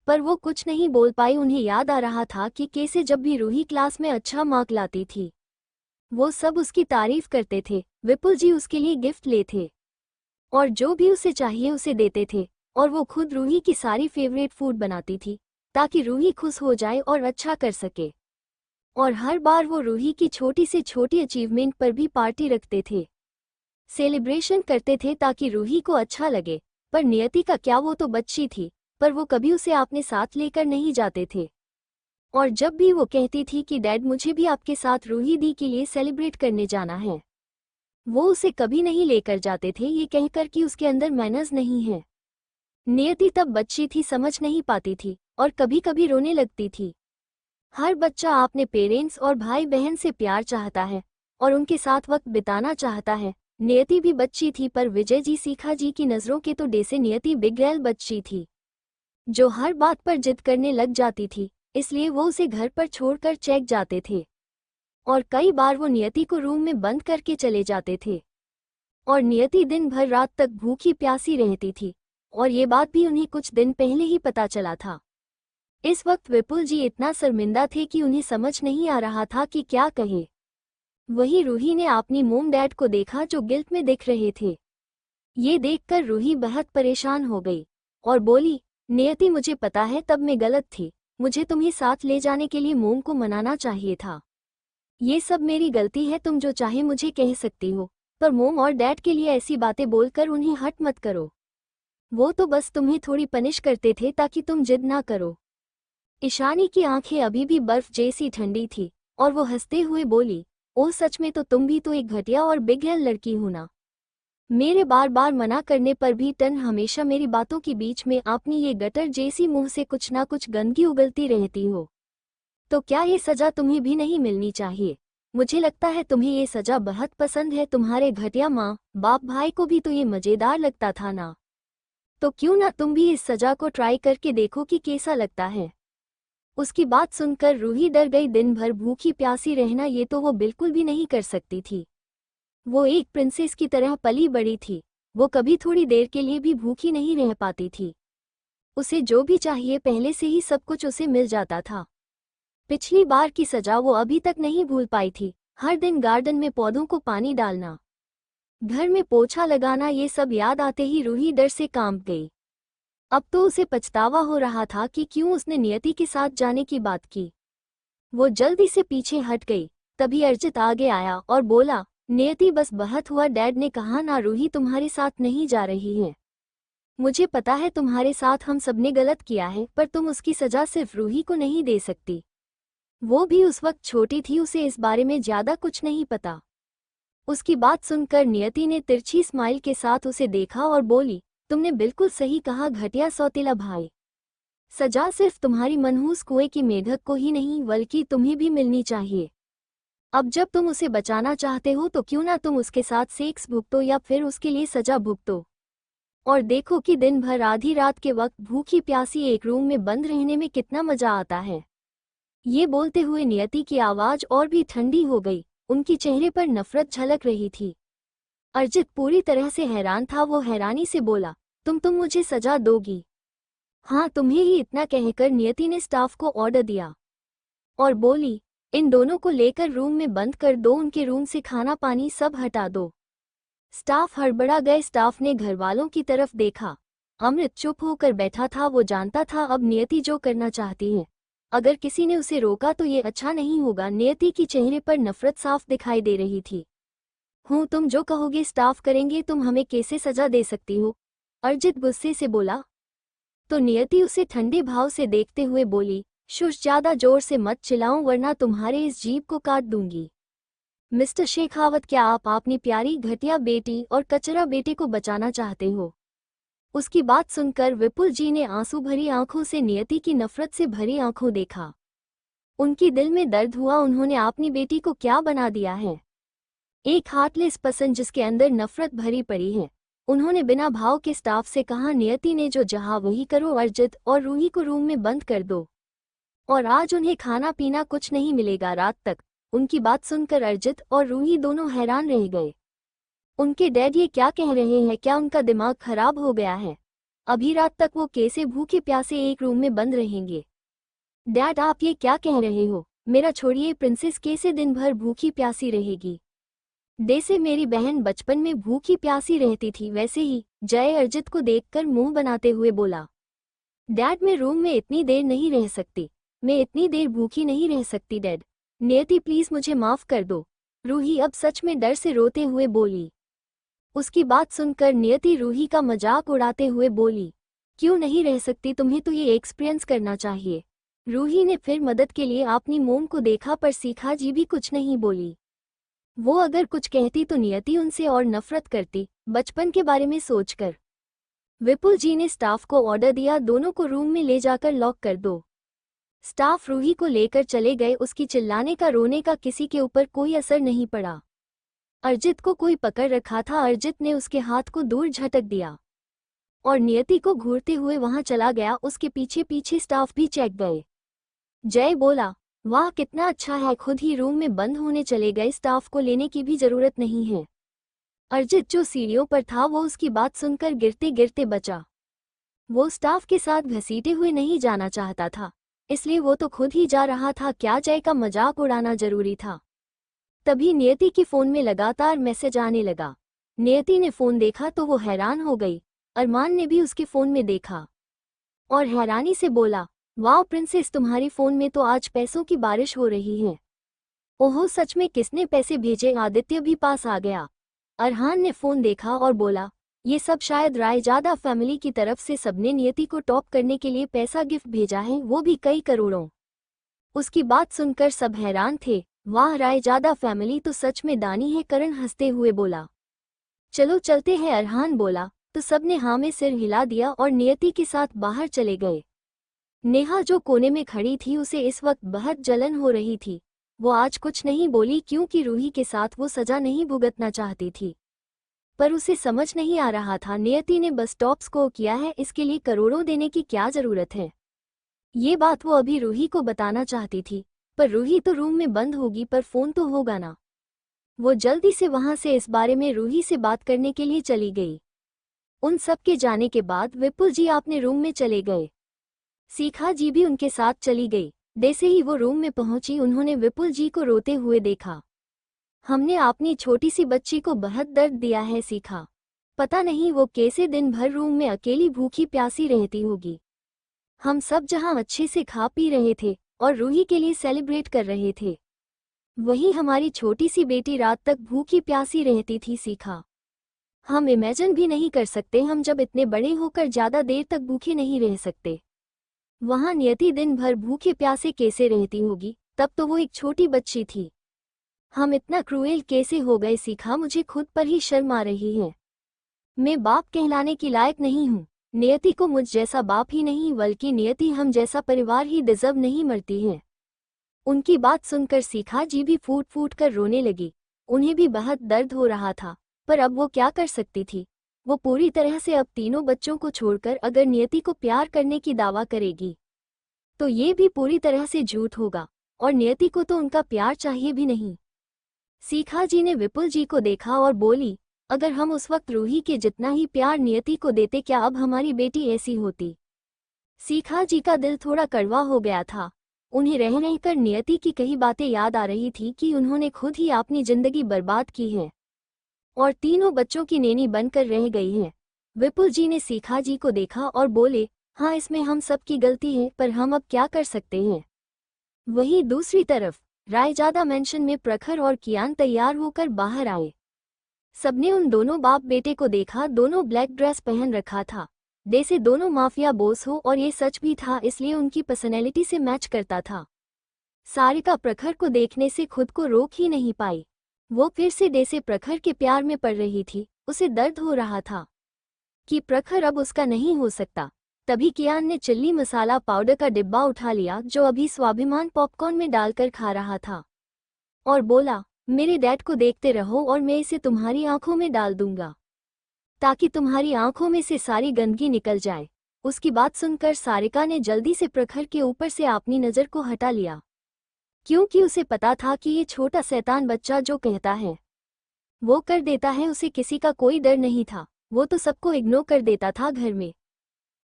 पर वो कुछ नहीं बोल पाई। उन्हें याद आ रहा था कि कैसे जब भी रूही क्लास में अच्छा मार्क लाती थी वो सब उसकी तारीफ करते थे। विपुल जी उसके लिए गिफ्ट ले थे और जो भी उसे चाहिए उसे देते थे, और वो खुद रूही की सारी फेवरेट फूड बनाती थी ताकि रूही खुश हो जाए और अच्छा कर सके। और हर बार वो रूही की छोटी से छोटी अचीवमेंट पर भी पार्टी रखते थे, सेलिब्रेशन करते थे ताकि रूही को अच्छा लगे। पर नियति का क्या, वो तो बच्ची थी, पर वो कभी उसे अपने साथ लेकर नहीं जाते थे। और जब भी वो कहती थी कि डैड मुझे भी आपके साथ रूही दी के लिए सेलिब्रेट करने जाना है, वो उसे कभी नहीं लेकर जाते थे, ये कहकर कि उसके अंदर मैनर्स नहीं है। नियति तब बच्ची थी, समझ नहीं पाती थी और कभी कभी रोने लगती थी। हर बच्चा अपने पेरेंट्स और भाई बहन से प्यार चाहता है और उनके साथ वक्त बिताना चाहता है। नियति भी बच्ची थी, पर विजय जी सीखा जी की नज़रों के तो डे से नियति बिगड़ैल बच्ची थी जो हर बात पर जिद करने लग जाती थी, इसलिए वो उसे घर पर छोड़कर चेक जाते थे और कई बार वो नियति को रूम में बंद करके चले जाते थे। और नियति दिन भर रात तक भूखी प्यासी रहती थी और ये बात भी उन्हें कुछ दिन पहले ही पता चला था। इस वक्त विपुल जी इतना शर्मिंदा थे कि उन्हें समझ नहीं आ रहा था कि क्या कहे। वहीं रूही ने अपनी मोम डैड को देखा जो गिल्ट में दिख रहे थे। ये देखकर रूही बहुत परेशान हो गई और बोली, नियति मुझे पता है तब मैं गलत थी, मुझे तुम्हें साथ ले जाने के लिए मोम को मनाना चाहिए था। ये सब मेरी गलती है, तुम जो चाहे मुझे कह सकती हो, पर मोम और डैड के लिए ऐसी बातें बोलकर उन्हें हर्ट मत करो। वो तो बस तुम्हें थोड़ी पनिश करते थे ताकि तुम जिद ना करो। ईशानी की आंखें अभी भी बर्फ जैसी ठंडी थी और वो हंसते हुए बोली, ओह सच में तो तुम भी तो एक घटिया और बिगड़ैल लड़की हो ना। मेरे बार बार मना करने पर भी टन हमेशा मेरी बातों के बीच में अपनी ये गटर जैसी मुंह से कुछ ना कुछ गंदगी उगलती रहती हो। तो क्या ये सजा तुम्हें भी नहीं मिलनी चाहिए? मुझे लगता है तुम्हें ये सजा बहुत पसंद है। तुम्हारे घटिया माँ बाप भाई को भी तो ये मजेदार लगता था ना, तो क्यों ना तुम भी इस सजा को ट्राई करके देखो कि कैसा लगता है। उसकी बात सुनकर रूही डर गई। दिन भर भूखी प्यासी रहना ये तो वो बिल्कुल भी नहीं कर सकती थी। वो एक प्रिंसेस की तरह पली बड़ी थी, वो कभी थोड़ी देर के लिए भी भूखी नहीं रह पाती थी। उसे जो भी चाहिए पहले से ही सब कुछ उसे मिल जाता था। पिछली बार की सजा वो अभी तक नहीं भूल पाई थी। हर दिन गार्डन में पौधों को पानी डालना, घर में पोछा लगाना, ये सब याद आते ही रूही डर से कांप गई। अब तो उसे पछतावा हो रहा था कि क्यों उसने नियति के साथ जाने की बात की। वो जल्दी से पीछे हट गई। तभी अर्जित आगे आया और बोला, नियति बस बहुत हुआ, डैड ने कहा ना रूही तुम्हारे साथ नहीं जा रही है। मुझे पता है तुम्हारे साथ हम सबने गलत किया है, पर तुम उसकी सजा सिर्फ रूही को नहीं दे सकती। वो भी उस वक्त छोटी थी, उसे इस बारे में ज्यादा कुछ नहीं पता। उसकी बात सुनकर नियति ने तिरछी स्माइल के साथ उसे देखा और बोली, तुमने बिल्कुल सही कहा घटिया सौतेला भाई। सजा सिर्फ तुम्हारी मनहूस कुएं की मेढक को ही नहीं बल्कि तुम्हें भी मिलनी चाहिए। अब जब तुम उसे बचाना चाहते हो तो क्यों ना तुम उसके साथ सेक्स भुगतो या फिर उसके लिए सजा भुगतो। और देखो कि दिन भर आधी रात के वक्त भूखी प्यासी एक रूम में बंद रहने में कितना मजा आता है। ये बोलते हुए नियति की आवाज और भी ठंडी हो गई। उनकी चेहरे पर नफरत झलक रही थी। अर्जित पूरी तरह से हैरान था। वो हैरानी से बोला, तुम मुझे सजा दोगी? हाँ, तुम्हें ही। इतना कहकर नियति ने स्टाफ को ऑर्डर दिया और बोली, इन दोनों को लेकर रूम में बंद कर दो, उनके रूम से खाना पानी सब हटा दो। स्टाफ हड़बड़ा गए। स्टाफ ने घरवालों की तरफ देखा। अमृत चुप होकर बैठा था। वो जानता था अब नियति जो करना चाहती है, अगर किसी ने उसे रोका तो ये अच्छा नहीं होगा। नियति की चेहरे पर नफरत साफ दिखाई दे रही थी। तुम जो कहोगे स्टाफ करेंगे, तुम हमें कैसे सजा दे सकती हो? अर्जित गुस्से से बोला। तो नियति उसे ठंडे भाव से देखते हुए बोली, शुश, ज्यादा जोर से मत चिल्लाओ वरना तुम्हारे इस जीभ को काट दूंगी। मिस्टर शेखावत, क्या आप अपनी प्यारी घटिया बेटी और कचरा बेटे को बचाना चाहते हो? उसकी बात सुनकर विपुल जी ने आंसू भरी आंखों से नियति की नफरत से भरी आंखों देखा। उनकी दिल में दर्द हुआ। उन्होंने अपनी बेटी को क्या बना दिया है? एक हार्टलेस पसंद जिसके अंदर नफरत भरी पड़ी है। उन्होंने बिना भाव के स्टाफ से कहा, नियति ने जो जहा वही करो। अर्जित और रूही को रूम में बंद कर दो और आज उन्हें खाना पीना कुछ नहीं मिलेगा रात तक। उनकी बात सुनकर अर्जित और रूही दोनों हैरान रह गए। उनके डैड ये क्या कह रहे हैं? क्या उनका दिमाग खराब हो गया है? अभी रात तक वो कैसे भूखे प्यासे एक रूम में बंद रहेंगे? डैड, आप ये क्या कह रहे हो? मेरा छोड़िए, प्रिंसेस कैसे दिन भर भूखी प्यासी रहेगी? जैसे मेरी बहन बचपन में भूखी प्यासी रहती थी वैसे ही। जय अर्जित को देखकर मुंह बनाते हुए बोला, डैड, मैं रूम में इतनी देर नहीं रह सकती। मैं इतनी देर भूखी नहीं रह सकती डैड। नियति प्लीज मुझे माफ कर दो। रूही अब सच में डर से रोते हुए बोली। उसकी बात सुनकर नियति रूही का मजाक उड़ाते हुए बोली, क्यों नहीं रह सकती? तुम्हें तो ये एक्सपीरियंस करना चाहिए। रूही ने फिर मदद के लिए अपनी मोम को देखा पर सीखा जी भी कुछ नहीं बोली। वो अगर कुछ कहती तो नियति उनसे और नफरत करती, बचपन के बारे में सोचकर। विपुल जी ने स्टाफ को ऑर्डर दिया, दोनों को रूम में ले जाकर लॉक कर दो। स्टाफ रूही को लेकर चले गए। उसकी चिल्लाने का रोने का किसी के ऊपर कोई असर नहीं पड़ा। अर्जित को कोई पकड़ रखा था। अर्जित ने उसके हाथ को दूर झटक दिया और नियति को घूरते हुए वहां चला गया। उसके पीछे पीछे स्टाफ भी चेक गए। जय बोला, वाह कितना अच्छा है, खुद ही रूम में बंद होने चले गए, स्टाफ को लेने की भी जरूरत नहीं है। अर्जित जो सीढ़ियों पर था वो उसकी बात सुनकर गिरते गिरते बचा। वो स्टाफ के साथ घसीटे हुए नहीं जाना चाहता था, इसलिए वो तो खुद ही जा रहा था। क्या जय का मजाक उड़ाना जरूरी था? तभी नियति के फोन में लगातार मैसेज आने लगा। नियति ने फोन देखा तो वो हैरान हो गई। अरमान ने भी उसके फोन में देखा और हैरानी से बोला, वाह प्रिंसेस, तुम्हारी फोन में तो आज पैसों की बारिश हो रही है। ओहो, सच में किसने पैसे भेजे? आदित्य भी पास आ गया। अरहान ने फोन देखा और बोला, ये सब शायद रायजादा फैमिली की तरफ से सबने नियति को टॉप करने के लिए पैसा गिफ्ट भेजा है, वो भी कई करोड़ों। उसकी बात सुनकर सब हैरान थे। वाह, रायजादा फैमिली तो सच में दानी है। करण हंसते हुए बोला। चलो चलते हैं, अरहान बोला। तो सबने हाँ में सिर हिला दिया और नियति के साथ बाहर चले गए। नेहा जो कोने में खड़ी थी उसे इस वक्त बहुत जलन हो रही थी। वो आज कुछ नहीं बोली क्योंकि रूही के साथ वो सजा नहीं भुगतना चाहती थी। पर उसे समझ नहीं आ रहा था नियति ने बस टॉप स्कोर किया है, इसके लिए करोड़ों देने की क्या जरूरत है। ये बात वो अभी रूही को बताना चाहती थी, पर रूही तो रूम में बंद होगी, पर फोन तो होगा ना। वो जल्दी से वहां से इस बारे में रूही से बात करने के लिए चली गई। उन सब के जाने के बाद विपुल जी अपने रूम में चले गए। सीखा जी भी उनके साथ चली गई। जैसे ही वो रूम में पहुंची उन्होंने विपुल जी को रोते हुए देखा। हमने अपनी छोटी सी बच्ची को बहुत दर्द दिया है सीखा। पता नहीं वो कैसे दिन भर रूम में अकेली भूखी प्यासी रहती होगी। हम सब जहां अच्छे से खा पी रहे थे और रूही के लिए सेलिब्रेट कर रहे थे, वहीं हमारी छोटी सी बेटी रात तक भूखी प्यासी रहती थी सीखा। हम इमेजिन भी नहीं कर सकते हम जब इतने बड़े होकर ज्यादा देर तक भूखे नहीं रह सकते, वहां नियति दिन भर भूखे प्यासे कैसे रहती होगी। तब तो वो एक छोटी बच्ची थी। हम इतना क्रूएल कैसे हो गए सीखा, मुझे खुद पर ही शर्म आ रही है। मैं बाप कहलाने की लायक नहीं हूँ। नियति को मुझ जैसा बाप ही नहीं बल्कि नियति हम जैसा परिवार ही डिजर्व नहीं मरती है। उनकी बात सुनकर सीखा जी भी फूट फूट कर रोने लगी। उन्हें भी बहुत दर्द हो रहा था, पर अब वो क्या कर सकती थी। वो पूरी तरह से अब तीनों बच्चों को छोड़कर अगर नियति को प्यार करने की दावा करेगी तो ये भी पूरी तरह से झूठ होगा, और नियति को तो उनका प्यार चाहिए भी नहीं। सीखा जी ने विपुल जी को देखा और बोली, अगर हम उस वक्त रूही के जितना ही प्यार नियति को देते क्या अब हमारी बेटी ऐसी होती। सीखा जी का दिल थोड़ा कड़वा हो गया था। उन्हें रह रहकर नियति की कई बातें याद आ रही थी कि उन्होंने खुद ही अपनी जिंदगी बर्बाद की है और तीनों बच्चों की नेनी बनकर रह गई है। विपुल जी ने सीखा जी को देखा और बोले, हाँ इसमें हम सब की गलती है, पर हम अब क्या कर सकते हैं। वहीं दूसरी तरफ रायजादा मेंशन में प्रखर और कियान तैयार होकर बाहर आए। सबने उन दोनों बाप बेटे को देखा। दोनों ब्लैक ड्रेस पहन रखा था, जैसे दोनों माफिया बॉस हो, और ये सच भी था, इसलिए उनकी पर्सनैलिटी से मैच करता था। सारिका प्रखर को देखने से खुद को रोक ही नहीं पाई। वो फिर से जैसे प्रखर के प्यार में पड़ रही थी। उसे दर्द हो रहा था कि प्रखर अब उसका नहीं हो सकता। तभी कियान ने चिल्ली मसाला पाउडर का डिब्बा उठा लिया जो अभी स्वाभिमान पॉपकॉर्न में डालकर खा रहा था, और बोला, मेरे डैड को देखते रहो और मैं इसे तुम्हारी आंखों में डाल दूंगा ताकि तुम्हारी आंखों में से सारी गंदगी निकल जाए। उसकी बात सुनकर सारिका ने जल्दी से प्रखर के ऊपर से अपनी नज़र को हटा लिया, क्योंकि उसे पता था कि ये छोटा शैतान बच्चा जो कहता है वो कर देता है। उसे किसी का कोई डर नहीं था, वो तो सबको इग्नोर कर देता था घर में।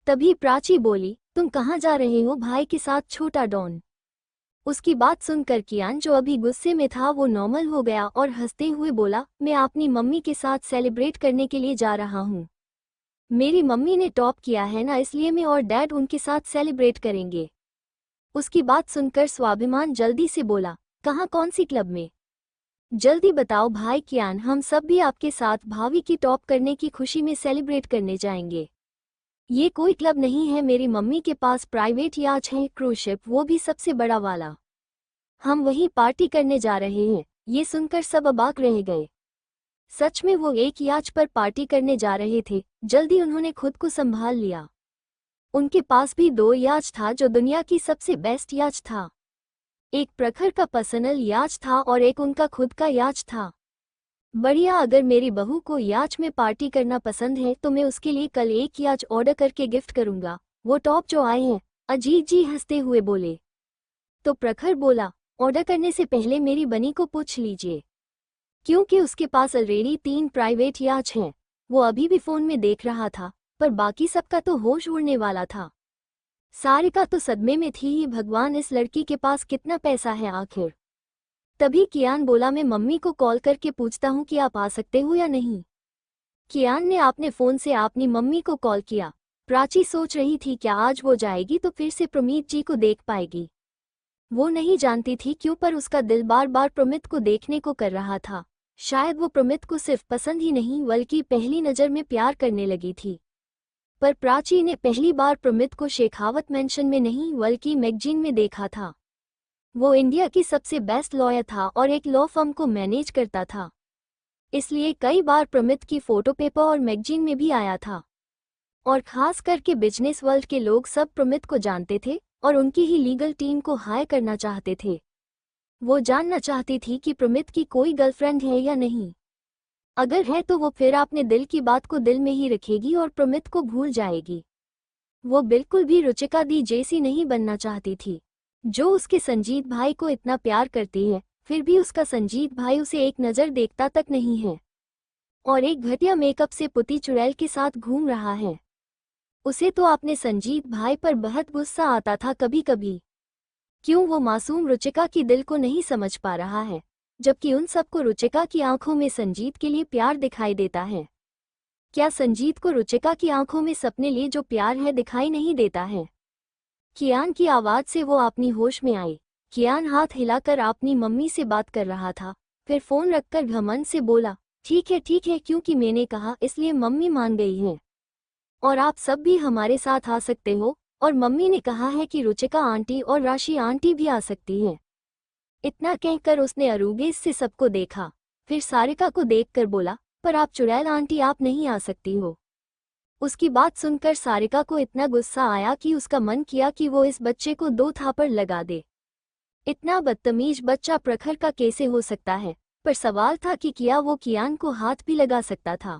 तभी प्राची बोली, तुम कहाँ जा रहे हो भाई के साथ छोटा डॉन। उसकी बात सुनकर कियान जो अभी गुस्से में था वो नॉर्मल हो गया और हंसते हुए बोला, मैं अपनी मम्मी के साथ सेलिब्रेट करने के लिए जा रहा हूँ। मेरी मम्मी ने टॉप किया है ना, इसलिए मैं और डैड उनके साथ सेलिब्रेट करेंगे। उसकी बात सुनकर स्वाभिमान जल्दी से बोला, कहाँ, कौन सी क्लब में, जल्दी बताओ भाई कियान, हम सब भी आपके साथ भावी की टॉप करने की खुशी में सेलिब्रेट करने जाएंगे। ये कोई क्लब नहीं है, मेरी मम्मी के पास प्राइवेट याच है, क्रूज शिप, वो भी सबसे बड़ा वाला। हम वहीं पार्टी करने जा रहे हैं। ये सुनकर सब अबाक रह गए। सच में वो एक याच पर पार्टी करने जा रहे थे। जल्दी उन्होंने खुद को संभाल लिया। उनके पास भी 2 याच था जो दुनिया की सबसे बेस्ट याच था। एक प्रखर का पर्सनल याच था और एक उनका खुद का याच था। बढ़िया, अगर मेरी बहू को याच में पार्टी करना पसंद है तो मैं उसके लिए कल एक याच ऑर्डर करके गिफ्ट करूंगा। वो टॉप जो आए हैं, अजीत जी हंसते हुए बोले। तो प्रखर बोला, ऑर्डर करने से पहले मेरी बनी को पूछ लीजिए, क्योंकि उसके पास ऑलरेडी 3 प्राइवेट याच हैं। वो अभी भी फोन में देख रहा था, पर बाकी सबका तो होश उड़ने वाला था। सारिका तो सदमे में थी, ही भगवान, इस लड़की के पास कितना पैसा है आखिर। तभी कियान बोला, मैं मम्मी को कॉल करके पूछता हूँ कि आप आ सकते हो या नहीं। कियान ने अपने फ़ोन से अपनी मम्मी को कॉल किया। प्राची सोच रही थी क्या आज वो जाएगी तो फिर से प्रमीत जी को देख पाएगी। वो नहीं जानती थी क्यों, पर उसका दिल बार बार प्रमित को देखने को कर रहा था। शायद वो प्रमित को सिर्फ पसंद ही नहीं बल्कि पहली नज़र में प्यार करने लगी थी। पर प्राची ने पहली बार प्रमित को शेखावत मेंशन में नहीं बल्कि मैगजीन में देखा था। वो इंडिया की सबसे बेस्ट लॉयर था और एक लॉ फर्म को मैनेज करता था। इसलिए कई बार प्रमित की फोटो पेपर और मैगजीन में भी आया था। और खास करके बिजनेस वर्ल्ड के लोग सब प्रमित को जानते थे और उनकी ही लीगल टीम को हायर करना चाहते थे। वो जानना चाहती थी कि प्रमित की कोई गर्लफ्रेंड है या नहीं। अगर है तो वो फिर अपने दिल की बात को दिल में ही रखेगी और प्रमित को भूल जाएगी। वो बिल्कुल भी रुचिका दी जैसी नहीं बनना चाहती थी, जो उसके संजीत भाई को इतना प्यार करती है, फिर भी उसका संजीत भाई उसे एक नज़र देखता तक नहीं है और एक घटिया मेकअप से पुती चुड़ैल के साथ घूम रहा है। उसे तो अपने संजीत भाई पर बहुत गुस्सा आता था कभी कभी। क्यों वो मासूम रुचिका की दिल को नहीं समझ पा रहा है, जबकि उन सबको रुचिका की आंखों में संजीत के लिए प्यार दिखाई देता है। क्या संजीत को रुचिका की आंखों में सपने लिए जो प्यार है दिखाई नहीं देता है? कियान की आवाज़ से वो अपनी होश में आई। कियान हाथ हिलाकर अपनी मम्मी से बात कर रहा था, फिर फ़ोन रखकर घमंड से बोला, ठीक है क्योंकि मैंने कहा इसलिए मम्मी मान गई है और आप सब भी हमारे साथ आ सकते हो और मम्मी ने कहा है कि रुचिका आंटी और राशि आंटी भी आ सकती हैं। इतना कहकर उसने अरूगेज से सबको देखा, फिर सारिका को देखकर बोला, पर आप चुड़ैल आंटी आप नहीं आ सकती हो। उसकी बात सुनकर सारिका को इतना गुस्सा आया कि उसका मन किया कि वो इस बच्चे को 2 थापड़ लगा दे। इतना बदतमीज बच्चा प्रखर का कैसे हो सकता है, पर सवाल था कि क्या वो कियान को हाथ भी लगा सकता था।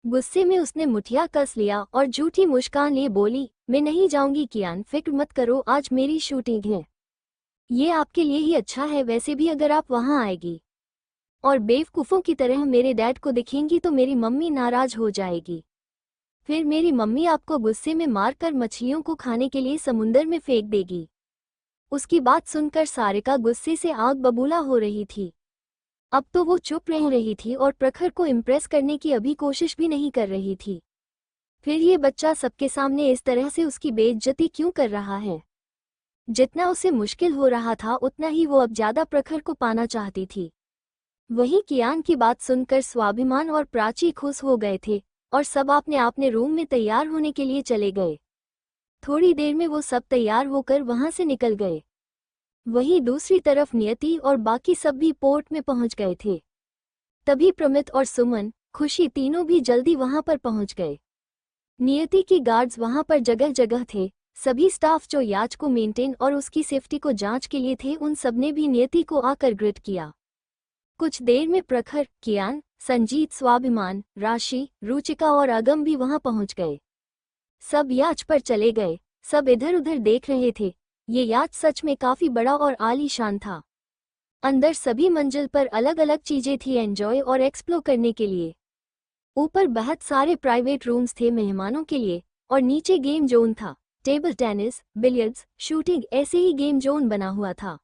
गुस्से में उसने मुठिया कस लिया और झूठी मुस्कान लिए बोली, मैं नहीं जाऊंगी कियान, फिक्र मत करो, आज मेरी शूटिंग है। ये आपके लिए ही अच्छा है, वैसे भी अगर आप वहां आएगी और बेवकूफ़ों की तरह मेरे डैड को दिखेंगी तो मेरी मम्मी नाराज हो जाएगी। फिर मेरी मम्मी आपको गुस्से में मारकर मछलियों को खाने के लिए समुंदर में फेंक देगी। उसकी बात सुनकर सारिका गुस्से से आग बबूला हो रही थी। अब तो वो चुप रह रही थी और प्रखर को इम्प्रेस करने की अभी कोशिश भी नहीं कर रही थी। फिर ये बच्चा सबके सामने इस तरह से उसकी बेइज्जती क्यों कर रहा है? जितना उसे मुश्किल हो रहा था उतना ही वो अब ज़्यादा प्रखर को पाना चाहती थी। वहीं कियान की बात सुनकर स्वाभिमान और प्राची खुश हो गए थे और सब अपने रूम में तैयार होने के लिए चले गए। थोड़ी देर में वो सब तैयार होकर वहां से निकल गए। वहीं दूसरी तरफ नियति और बाकी सब भी पोर्ट में पहुंच गए थे। तभी प्रमित और सुमन, खुशी तीनों भी जल्दी वहां पर पहुंच गए। नियति की गार्ड्स वहां पर जगह जगह थे। सभी स्टाफ जो याच को मेंटेन और उसकी सेफ्टी को जांच के लिए थे, उन सबने भी नियति को आकर ग्रिट किया। कुछ देर में प्रखर, कियान, संजीत, स्वाभिमान, राशि, रुचिका और अगम भी वहां पहुंच गए। सब याच पर चले गए। सब इधर उधर देख रहे थे। ये याच सच में काफी बड़ा और आलीशान था। अंदर सभी मंजिल पर अलग अलग चीजें थी एंजॉय और एक्सप्लोर करने के लिए। ऊपर बहुत सारे प्राइवेट रूम्स थे मेहमानों के लिए और नीचे गेम जोन था। टेबल टेनिस, बिलियर्ड्स, शूटिंग, ऐसे ही गेम जोन बना हुआ था।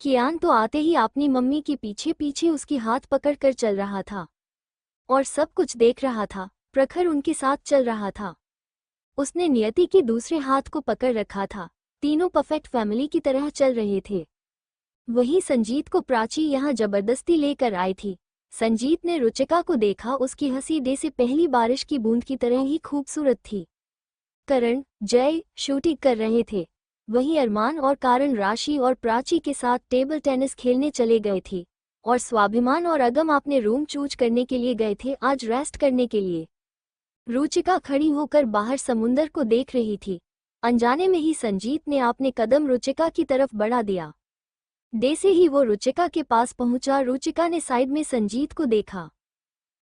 कियान तो आते ही अपनी मम्मी के पीछे पीछे उसकी हाथ पकड़कर चल रहा था और सब कुछ देख रहा था। प्रखर उनके साथ चल रहा था। उसने नियति के दूसरे हाथ को पकड़ रखा था। तीनों परफेक्ट फैमिली की तरह चल रहे थे। वहीं संजीत को प्राची यहाँ जबरदस्ती लेकर आई थी। संजीत ने रुचिका को देखा, उसकी हंसी जैसे पहली बारिश की बूंद की तरह ही खूबसूरत थी। करण, जय शूटिंग कर रहे थे। वहीं अरमान और कारण राशि और प्राची के साथ टेबल टेनिस खेलने चले गए थे और स्वाभिमान और अगम अपने रूम चूज करने के लिए गए थे, आज रेस्ट करने के लिए। रुचिका खड़ी होकर बाहर समुंदर को देख रही थी। अनजाने में ही संजीत ने अपने कदम रुचिका की तरफ बढ़ा दिया। जैसे ही वो रुचिका के पास पहुंचा, रुचिका ने साइड में संजीत को देखा।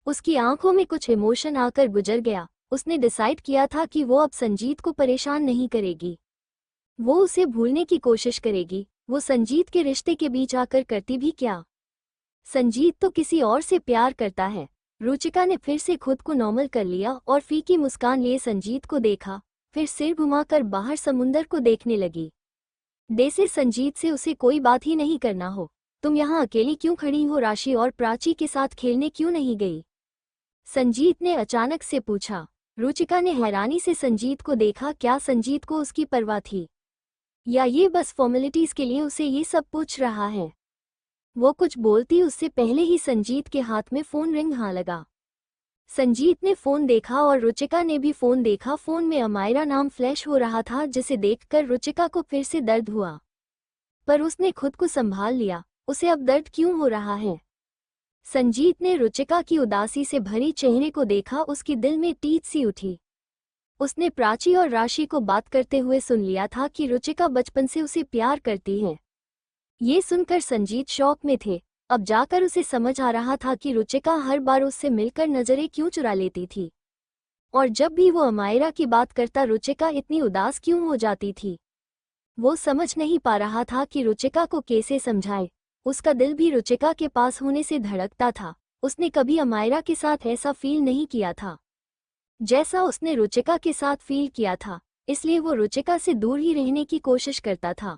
उसकी आंखों में कुछ इमोशन आकर गुजर गया। उसने डिसाइड किया था कि वो अब संजीत को परेशान नहीं करेगी, वो उसे भूलने की कोशिश करेगी। वो संजीत के रिश्ते के बीच आकर करती भी क्या? संजीत तो किसी और से प्यार करता है। रुचिका ने फिर से खुद को नॉर्मल कर लिया और फीकी मुस्कान लिए संजीत को देखा, फिर सिर घुमाकर बाहर समुंदर को देखने लगी। जैसे संजीत से उसे कोई बात ही नहीं करना हो। तुम यहाँ अकेली क्यों खड़ी हो? राशि और प्राची के साथ खेलने क्यों नहीं गई? संजीत ने अचानक से पूछा। रुचिका ने हैरानी से संजीत को देखा। क्या संजीत को उसकी परवाह थी या ये बस फॉर्मेलिटीज के लिए उसे ये सब पूछ रहा है? वो कुछ बोलती उससे पहले ही संजीत के हाथ में फोन रिंग हाँ लगा। संजीत ने फोन देखा और रुचिका ने भी फोन देखा। फोन में अमायरा नाम फ्लैश हो रहा था, जिसे देखकर रुचिका को फिर से दर्द हुआ, पर उसने खुद को संभाल लिया। उसे अब दर्द क्यों हो रहा है? संजीत ने रुचिका की उदासी से भरी चेहरे को देखा, उसकी दिल में टीच सी उठी। उसने प्राची और राशि को बात करते हुए सुन लिया था कि रुचिका बचपन से उसे प्यार करती है। ये सुनकर संजीत शौक में थे। अब जाकर उसे समझ आ रहा था कि रुचिका हर बार उससे मिलकर नजरें क्यों चुरा लेती थी, और जब भी वो अमायरा की बात करता रुचिका इतनी उदास क्यों हो जाती थी। वो समझ नहीं पा रहा था कि रुचिका को कैसे समझाए। उसका दिल भी रुचिका के पास होने से धड़कता था। उसने कभी अमायरा के साथ ऐसा फील नहीं किया था जैसा उसने रुचिका के साथ फील किया था, इसलिए वो रुचिका से दूर ही रहने की कोशिश करता था।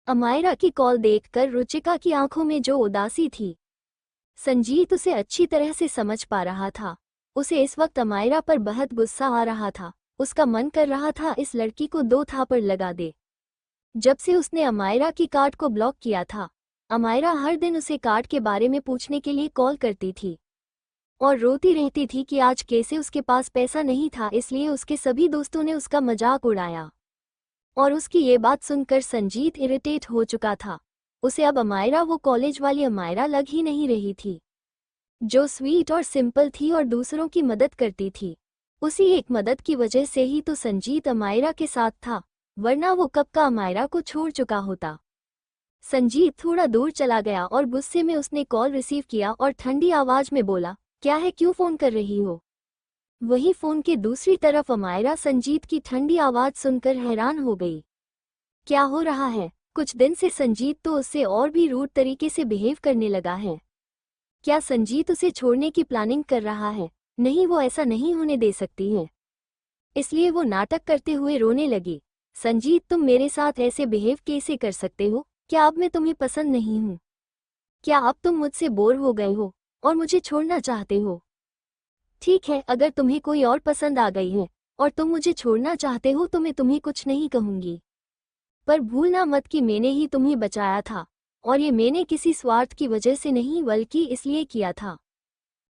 अमायरा की कॉल देखकर रुचिका की आंखों में जो उदासी थी, संजीत उसे अच्छी तरह से समझ पा रहा था। उसे इस वक्त अमायरा पर बहुत गुस्सा आ रहा था। उसका मन कर रहा था इस लड़की को 2 थापड़ लगा दे। जब से उसने अमायरा की कार्ड को ब्लॉक किया था, अमायरा हर दिन उसे कार्ड के बारे में पूछने के लिए कॉल करती थी और रोती रहती थी कि आज कैसे उसके पास पैसा नहीं था, इसलिए उसके सभी दोस्तों ने उसका मजाक उड़ाया। और उसकी ये बात सुनकर संजीत इरिटेट हो चुका था। उसे अब अमायरा वो कॉलेज वाली अमायरा लग ही नहीं रही थी, जो स्वीट और सिंपल थी और दूसरों की मदद करती थी। उसी एक मदद की वजह से ही तो संजीत अमायरा के साथ था, वरना वो कब का अमायरा को छोड़ चुका होता। संजीत थोड़ा दूर चला गया और गुस्से में उसने कॉल रिसीव किया और ठंडी आवाज में बोला, क्या है, क्यों फोन कर रही हो? वही फोन के दूसरी तरफ अमायरा संजीत की ठंडी आवाज सुनकर हैरान हो गई। क्या हो रहा है? कुछ दिन से संजीत तो उससे और भी रूड तरीके से बिहेव करने लगा है। क्या संजीत उसे छोड़ने की प्लानिंग कर रहा है? नहीं, वो ऐसा नहीं होने दे सकती है। इसलिए वो नाटक करते हुए रोने लगी। संजीत, तुम मेरे साथ ऐसे बिहेव कैसे कर सकते हो? क्या अब मैं तुम्हें पसंद नहीं हूँ? क्या अब तुम मुझसे बोर हो गए हो और मुझे छोड़ना चाहते हो? ठीक है, अगर तुम्हें कोई और पसंद आ गई है और तुम मुझे छोड़ना चाहते हो तो मैं तुम्हें कुछ नहीं कहूंगी, पर भूलना मत कि मैंने ही तुम्हें बचाया था, और ये मैंने किसी स्वार्थ की वजह से नहीं बल्कि इसलिए किया था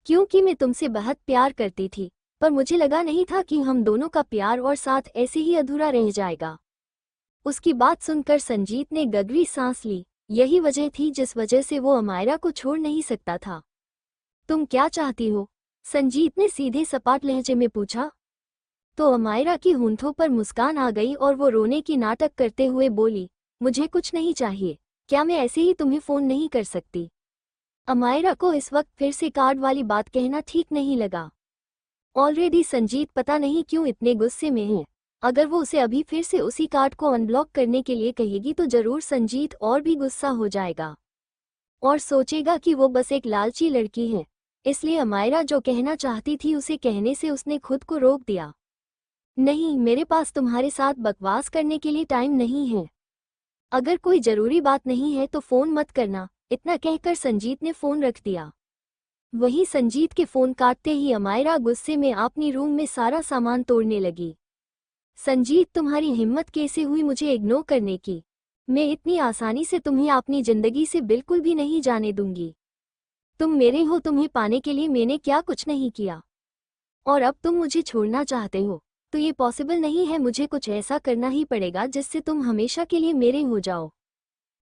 क्योंकि मैं तुमसे बहुत प्यार करती थी, पर मुझे लगा नहीं था कि हम दोनों का प्यार और साथ ऐसे ही अधूरा रह जाएगा। उसकी बात सुनकर संजीत ने गहरी सांस ली। यही वजह थी जिस वजह से वो अमायरा को छोड़ नहीं सकता था। तुम क्या चाहती हो? संजीत ने सीधे सपाट लहजे में पूछा। तो अमायरा की होंठों पर मुस्कान आ गई और वो रोने की नाटक करते हुए बोली, मुझे कुछ नहीं चाहिए। क्या मैं ऐसे ही तुम्हें फोन नहीं कर सकती? अमायरा को इस वक्त फिर से कार्ड वाली बात कहना ठीक नहीं लगा। ऑलरेडी संजीत पता नहीं क्यों इतने गुस्से में है। अगर वो उसे अभी फिर से उसी कार्ड को अनब्लॉक करने के लिए कहेगी तो जरूर संजीत और भी गुस्सा हो जाएगा और सोचेगा कि वो बस एक लालची लड़की है। इसलिए अमायरा जो कहना चाहती थी उसे कहने से उसने खुद को रोक दिया। नहीं, मेरे पास तुम्हारे साथ बकवास करने के लिए टाइम नहीं है। अगर कोई जरूरी बात नहीं है तो फोन मत करना। इतना कहकर संजीत ने फोन रख दिया। वहीं संजीत के फोन काटते ही अमायरा गुस्से में अपनी रूम में सारा सामान तोड़ने लगी। संजीत, तुम्हारी हिम्मत कैसे हुई मुझे इग्नोर करने की? मैं इतनी आसानी से तुम्हें अपनी जिंदगी से बिल्कुल भी नहीं जाने दूंगी। तुम मेरे हो, तुम्हें पाने के लिए मैंने क्या कुछ नहीं किया, और अब तुम मुझे छोड़ना चाहते हो तो ये पॉसिबल नहीं है। मुझे कुछ ऐसा करना ही पड़ेगा जिससे तुम हमेशा के लिए मेरे हो जाओ।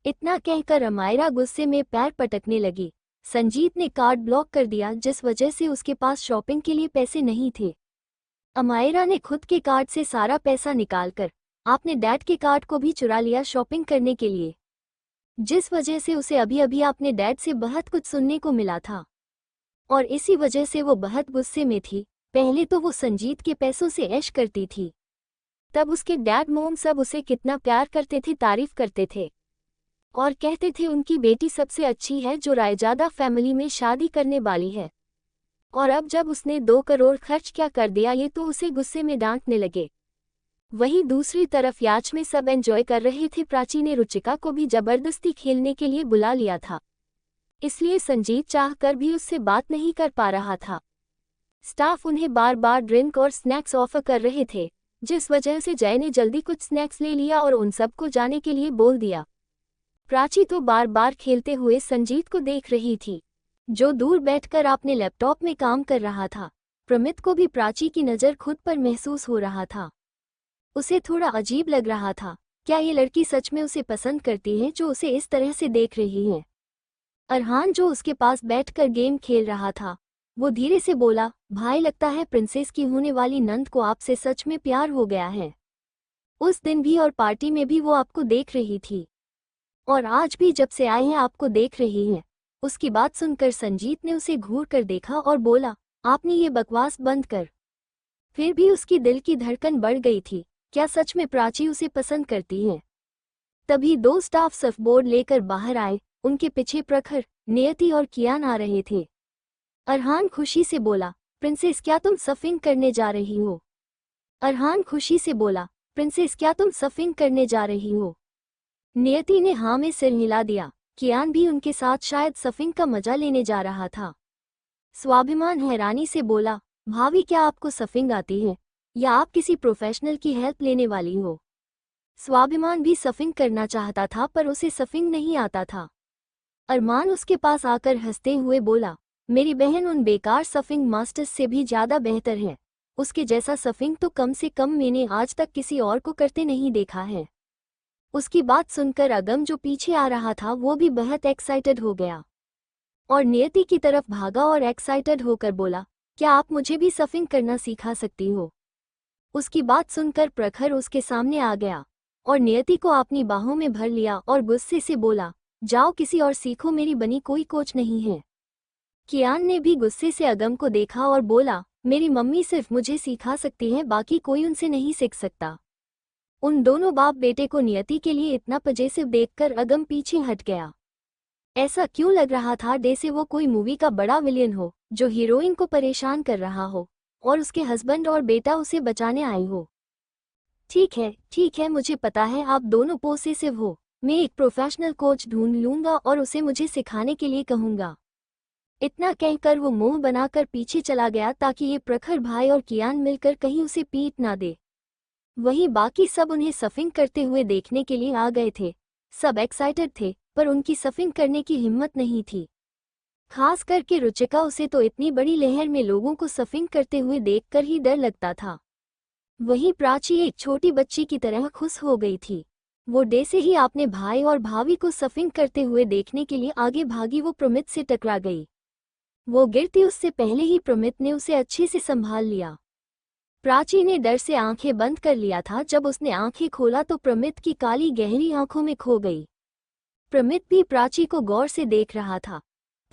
इतना कहकर अमायरा गुस्से में पैर पटकने लगी। संजीत ने कार्ड ब्लॉक कर दिया जिस वजह से उसके पास शॉपिंग के लिए पैसे नहीं थे। अमायरा ने खुद के कार्ड से सारा पैसा निकालकर आपने डैड के कार्ड को भी चुरा लिया शॉपिंग करने के लिए, जिस वजह से उसे अभी अभी अपने डैड से बहुत कुछ सुनने को मिला था और इसी वजह से वो बहुत गुस्से में थी। पहले तो वो संजीत के पैसों से ऐश करती थी, तब उसके डैड मोम सब उसे कितना प्यार करते थे, तारीफ करते थे और कहते थे उनकी बेटी सबसे अच्छी है जो रायजादा फैमिली में शादी करने वाली है। और अब जब उसने 2 करोड़ खर्च क्या कर दिया ये तो उसे गुस्से में डांटने लगे। वहीं दूसरी तरफ याच में सब एंजॉय कर रहे थे। प्राची ने रुचिका को भी जबरदस्ती खेलने के लिए बुला लिया था, इसलिए संजीत चाहकर भी उससे बात नहीं कर पा रहा था। स्टाफ उन्हें बार बार ड्रिंक और स्नैक्स ऑफर कर रहे थे, जिस वजह से जय ने जल्दी कुछ स्नैक्स ले लिया और उन सबको जाने के लिए बोल दिया। प्राची तो बार बार खेलते हुए संजीत को देख रही थी, जो दूर बैठकर अपने लैपटॉप में काम कर रहा था। प्रमित को भी प्राची की नज़र खुद पर महसूस हो रहा था। उसे थोड़ा अजीब लग रहा था। क्या ये लड़की सच में उसे पसंद करती है जो उसे इस तरह से देख रही है? अरहान जो उसके पास बैठकर गेम खेल रहा था, वो धीरे से बोला, भाई लगता है प्रिंसेस की होने वाली नंद को आपसे सच में प्यार हो गया है। उस दिन भी और पार्टी में भी वो आपको देख रही थी, और आज भी जब से आए हैं आपको देख रही हैं। उसकी बात सुनकर संजीत ने उसे घूर कर देखा और बोला, आपने ये बकवास बंद कर। फिर भी उसकी दिल की धड़कन बढ़ गई थी, क्या सच में प्राची उसे पसंद करती है? तभी दो स्टाफ सर्फबोर्ड लेकर बाहर आए, उनके पीछे प्रखर, नियति और कियान आ रहे थे। अरहान खुशी से बोला, प्रिंसेस क्या तुम सर्फिंग करने जा रही हो? अरहान खुशी से बोला, प्रिंसेस क्या तुम सर्फिंग करने जा रही हो? नियति ने हाँ में सिर हिला दिया। कियान भी उनके साथ शायद सर्फिंग का मजा लेने जा रहा था। स्वाभिमान हैरानी से बोला, भाभी क्या आपको सर्फिंग आती है, या आप किसी प्रोफेशनल की हेल्प लेने वाली हो? स्वाभिमान भी सर्फिंग करना चाहता था पर उसे सर्फिंग नहीं आता था। अरमान उसके पास आकर हंसते हुए बोला, मेरी बहन उन बेकार सर्फिंग मास्टर्स से भी ज्यादा बेहतर है। उसके जैसा सर्फिंग तो कम से कम मैंने आज तक किसी और को करते नहीं देखा है। उसकी बात सुनकर अगम जो पीछे आ रहा था वो भी बहुत एक्साइटेड हो गया और नियति की तरफ भागा और एक्साइटेड होकर बोला, क्या आप मुझे भी सर्फिंग करना सिखा सकती हो? उसकी बात सुनकर प्रखर उसके सामने आ गया और नियति को अपनी बाहों में भर लिया और गुस्से से बोला, जाओ किसी और सीखो, मेरी बनी कोई कोच नहीं है। कियान ने भी गुस्से से अगम को देखा और बोला, मेरी मम्मी सिर्फ मुझे सिखा सकती है, बाकी कोई उनसे नहीं सीख सकता। उन दोनों बाप बेटे को नियति के लिए इतना पजेसिव देखकर अगम पीछे हट गया। ऐसा क्यों लग रहा था जैसे वो कोई मूवी का बड़ा विलेन हो जो हीरोइन को परेशान कर रहा हो और उसके हस्बैंड और बेटा उसे बचाने आए हो। ठीक है, मुझे पता है आप दोनों पोसेसिव हो। मैं एक प्रोफेशनल कोच ढूंढ लूंगा और उसे मुझे सिखाने के लिए कहूंगा। इतना कहकर वो मुंह बनाकर पीछे चला गया ताकि ये प्रखर भाई और कियान मिलकर कहीं उसे पीट ना दे। वहीं बाकी सब उन्हें सर्फिंग करते हुए देखने के लिए आ गए थे। सब एक्साइटेड थे पर उनकी सर्फिंग करने की हिम्मत नहीं थी। खास करके रुचिका, उसे तो इतनी बड़ी लहर में लोगों को सर्फिंग करते हुए देखकर ही डर लगता था। वहीं प्राची एक छोटी बच्ची की तरह खुश हो गई थी। वो डे से ही अपने भाई और भाभी को सर्फिंग करते हुए देखने के लिए आगे भागी। वो प्रमित से टकरा गई। वो गिरती उससे पहले ही प्रमित ने उसे अच्छे से संभाल लिया। प्राची ने डर से आंखें बंद कर लिया था। जब उसने आंखें खोला तो प्रमित की काली गहरी आंखों में खो गई। प्रमित भी प्राची को गौर से देख रहा था।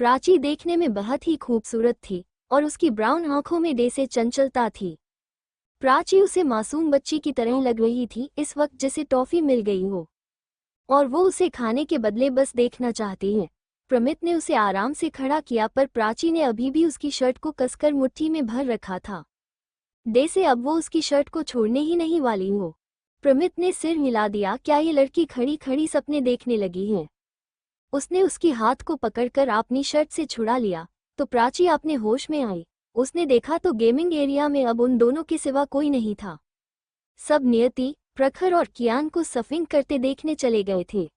प्राची देखने में बहुत ही खूबसूरत थी और उसकी ब्राउन आंखों में डे से चंचलता थी। प्राची उसे मासूम बच्ची की तरह लग रही थी, इस वक्त जैसे टॉफी मिल गई हो और वो उसे खाने के बदले बस देखना चाहती है। प्रमित ने उसे आराम से खड़ा किया पर प्राची ने अभी भी उसकी शर्ट को कसकर मुट्ठी में भर रखा था, जैसे अब वो उसकी शर्ट को छोड़ने ही नहीं वाली हो। प्रमित ने सिर हिला दिया, क्या ये लड़की खड़ी खड़ी सपने देखने लगी है? उसने उसकी हाथ को पकड़कर अपनी शर्ट से छुड़ा लिया तो प्राची अपने होश में आई। उसने देखा तो गेमिंग एरिया में अब उन दोनों के सिवा कोई नहीं था। सब नियति, प्रखर और कियान को सर्फिंग करते देखने चले गए थे।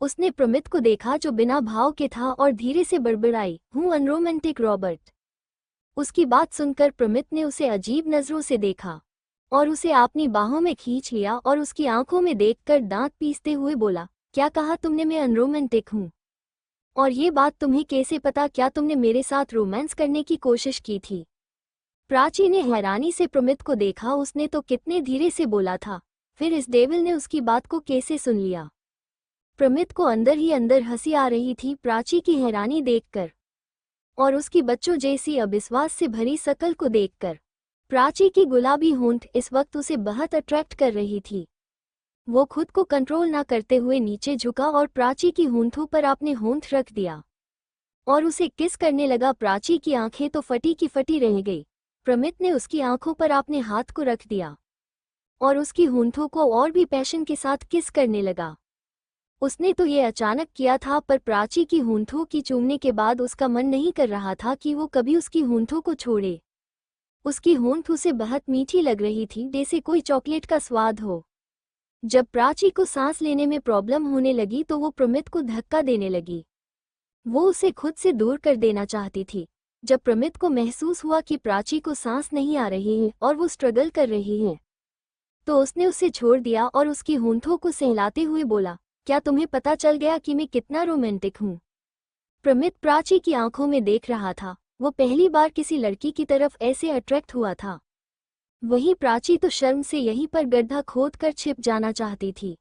उसने प्रमित को देखा जो बिना भाव के था और धीरे से बड़बड़ाई, हूँ अनरोमांटिक रॉबर्ट। उसकी बात सुनकर प्रमित ने उसे अजीब नजरों से देखा और उसे अपनी बाहों में खींच लिया और उसकी आंखों में देखकर दांत पीसते हुए बोला, क्या कहा तुमने? मैं अनरोमांटिक हूँ? और ये बात तुम्हें कैसे पता? क्या तुमने मेरे साथ रोमांस करने की कोशिश की थी? प्राची ने हैरानी से प्रमित को देखा। उसने तो कितने धीरे से बोला था, फिर इस डेविल ने उसकी बात को कैसे सुन लिया? प्रमित को अंदर ही अंदर हंसी आ रही थी प्राची की हैरानी देखकर और उसकी बच्चों जैसी अविश्वास से भरी शकल को देखकर। प्राची की गुलाबी होंठ इस वक्त उसे बहुत अट्रैक्ट कर रही थी। वो खुद को कंट्रोल ना करते हुए नीचे झुका और प्राची की होंठों पर अपने होंठ रख दिया और उसे किस करने लगा। प्राची की आंखें तो फटी की फटी रह गई। प्रमित ने उसकी आंखों पर अपने हाथ को रख दिया और उसकी होंठों को और भी पैशन के साथ किस करने लगा। उसने तो ये अचानक किया था पर प्राची की होंठों की चूमने के बाद उसका मन नहीं कर रहा था कि वो कभी उसकी होंठों को छोड़े। उसकी होंठ उसे बहुत मीठी लग रही थी, जैसे कोई चॉकलेट का स्वाद हो। जब प्राची को सांस लेने में प्रॉब्लम होने लगी तो वो प्रमित को धक्का देने लगी। वो उसे खुद से दूर कर देना चाहती थी। जब प्रमित को महसूस हुआ कि प्राची को सांस नहीं आ रही है और वो स्ट्रगल कर रही है तो उसने उसे छोड़ दिया और उसकी होंठों को सहलाते हुए बोला, क्या तुम्हें पता चल गया कि मैं कितना रोमांटिक हूँ? प्रमित प्राची की आंखों में देख रहा था। वो पहली बार किसी लड़की की तरफ ऐसे अट्रैक्ट हुआ था। वहीं प्राची तो शर्म से यहीं पर गड्ढा खोदकर छिप जाना चाहती थी।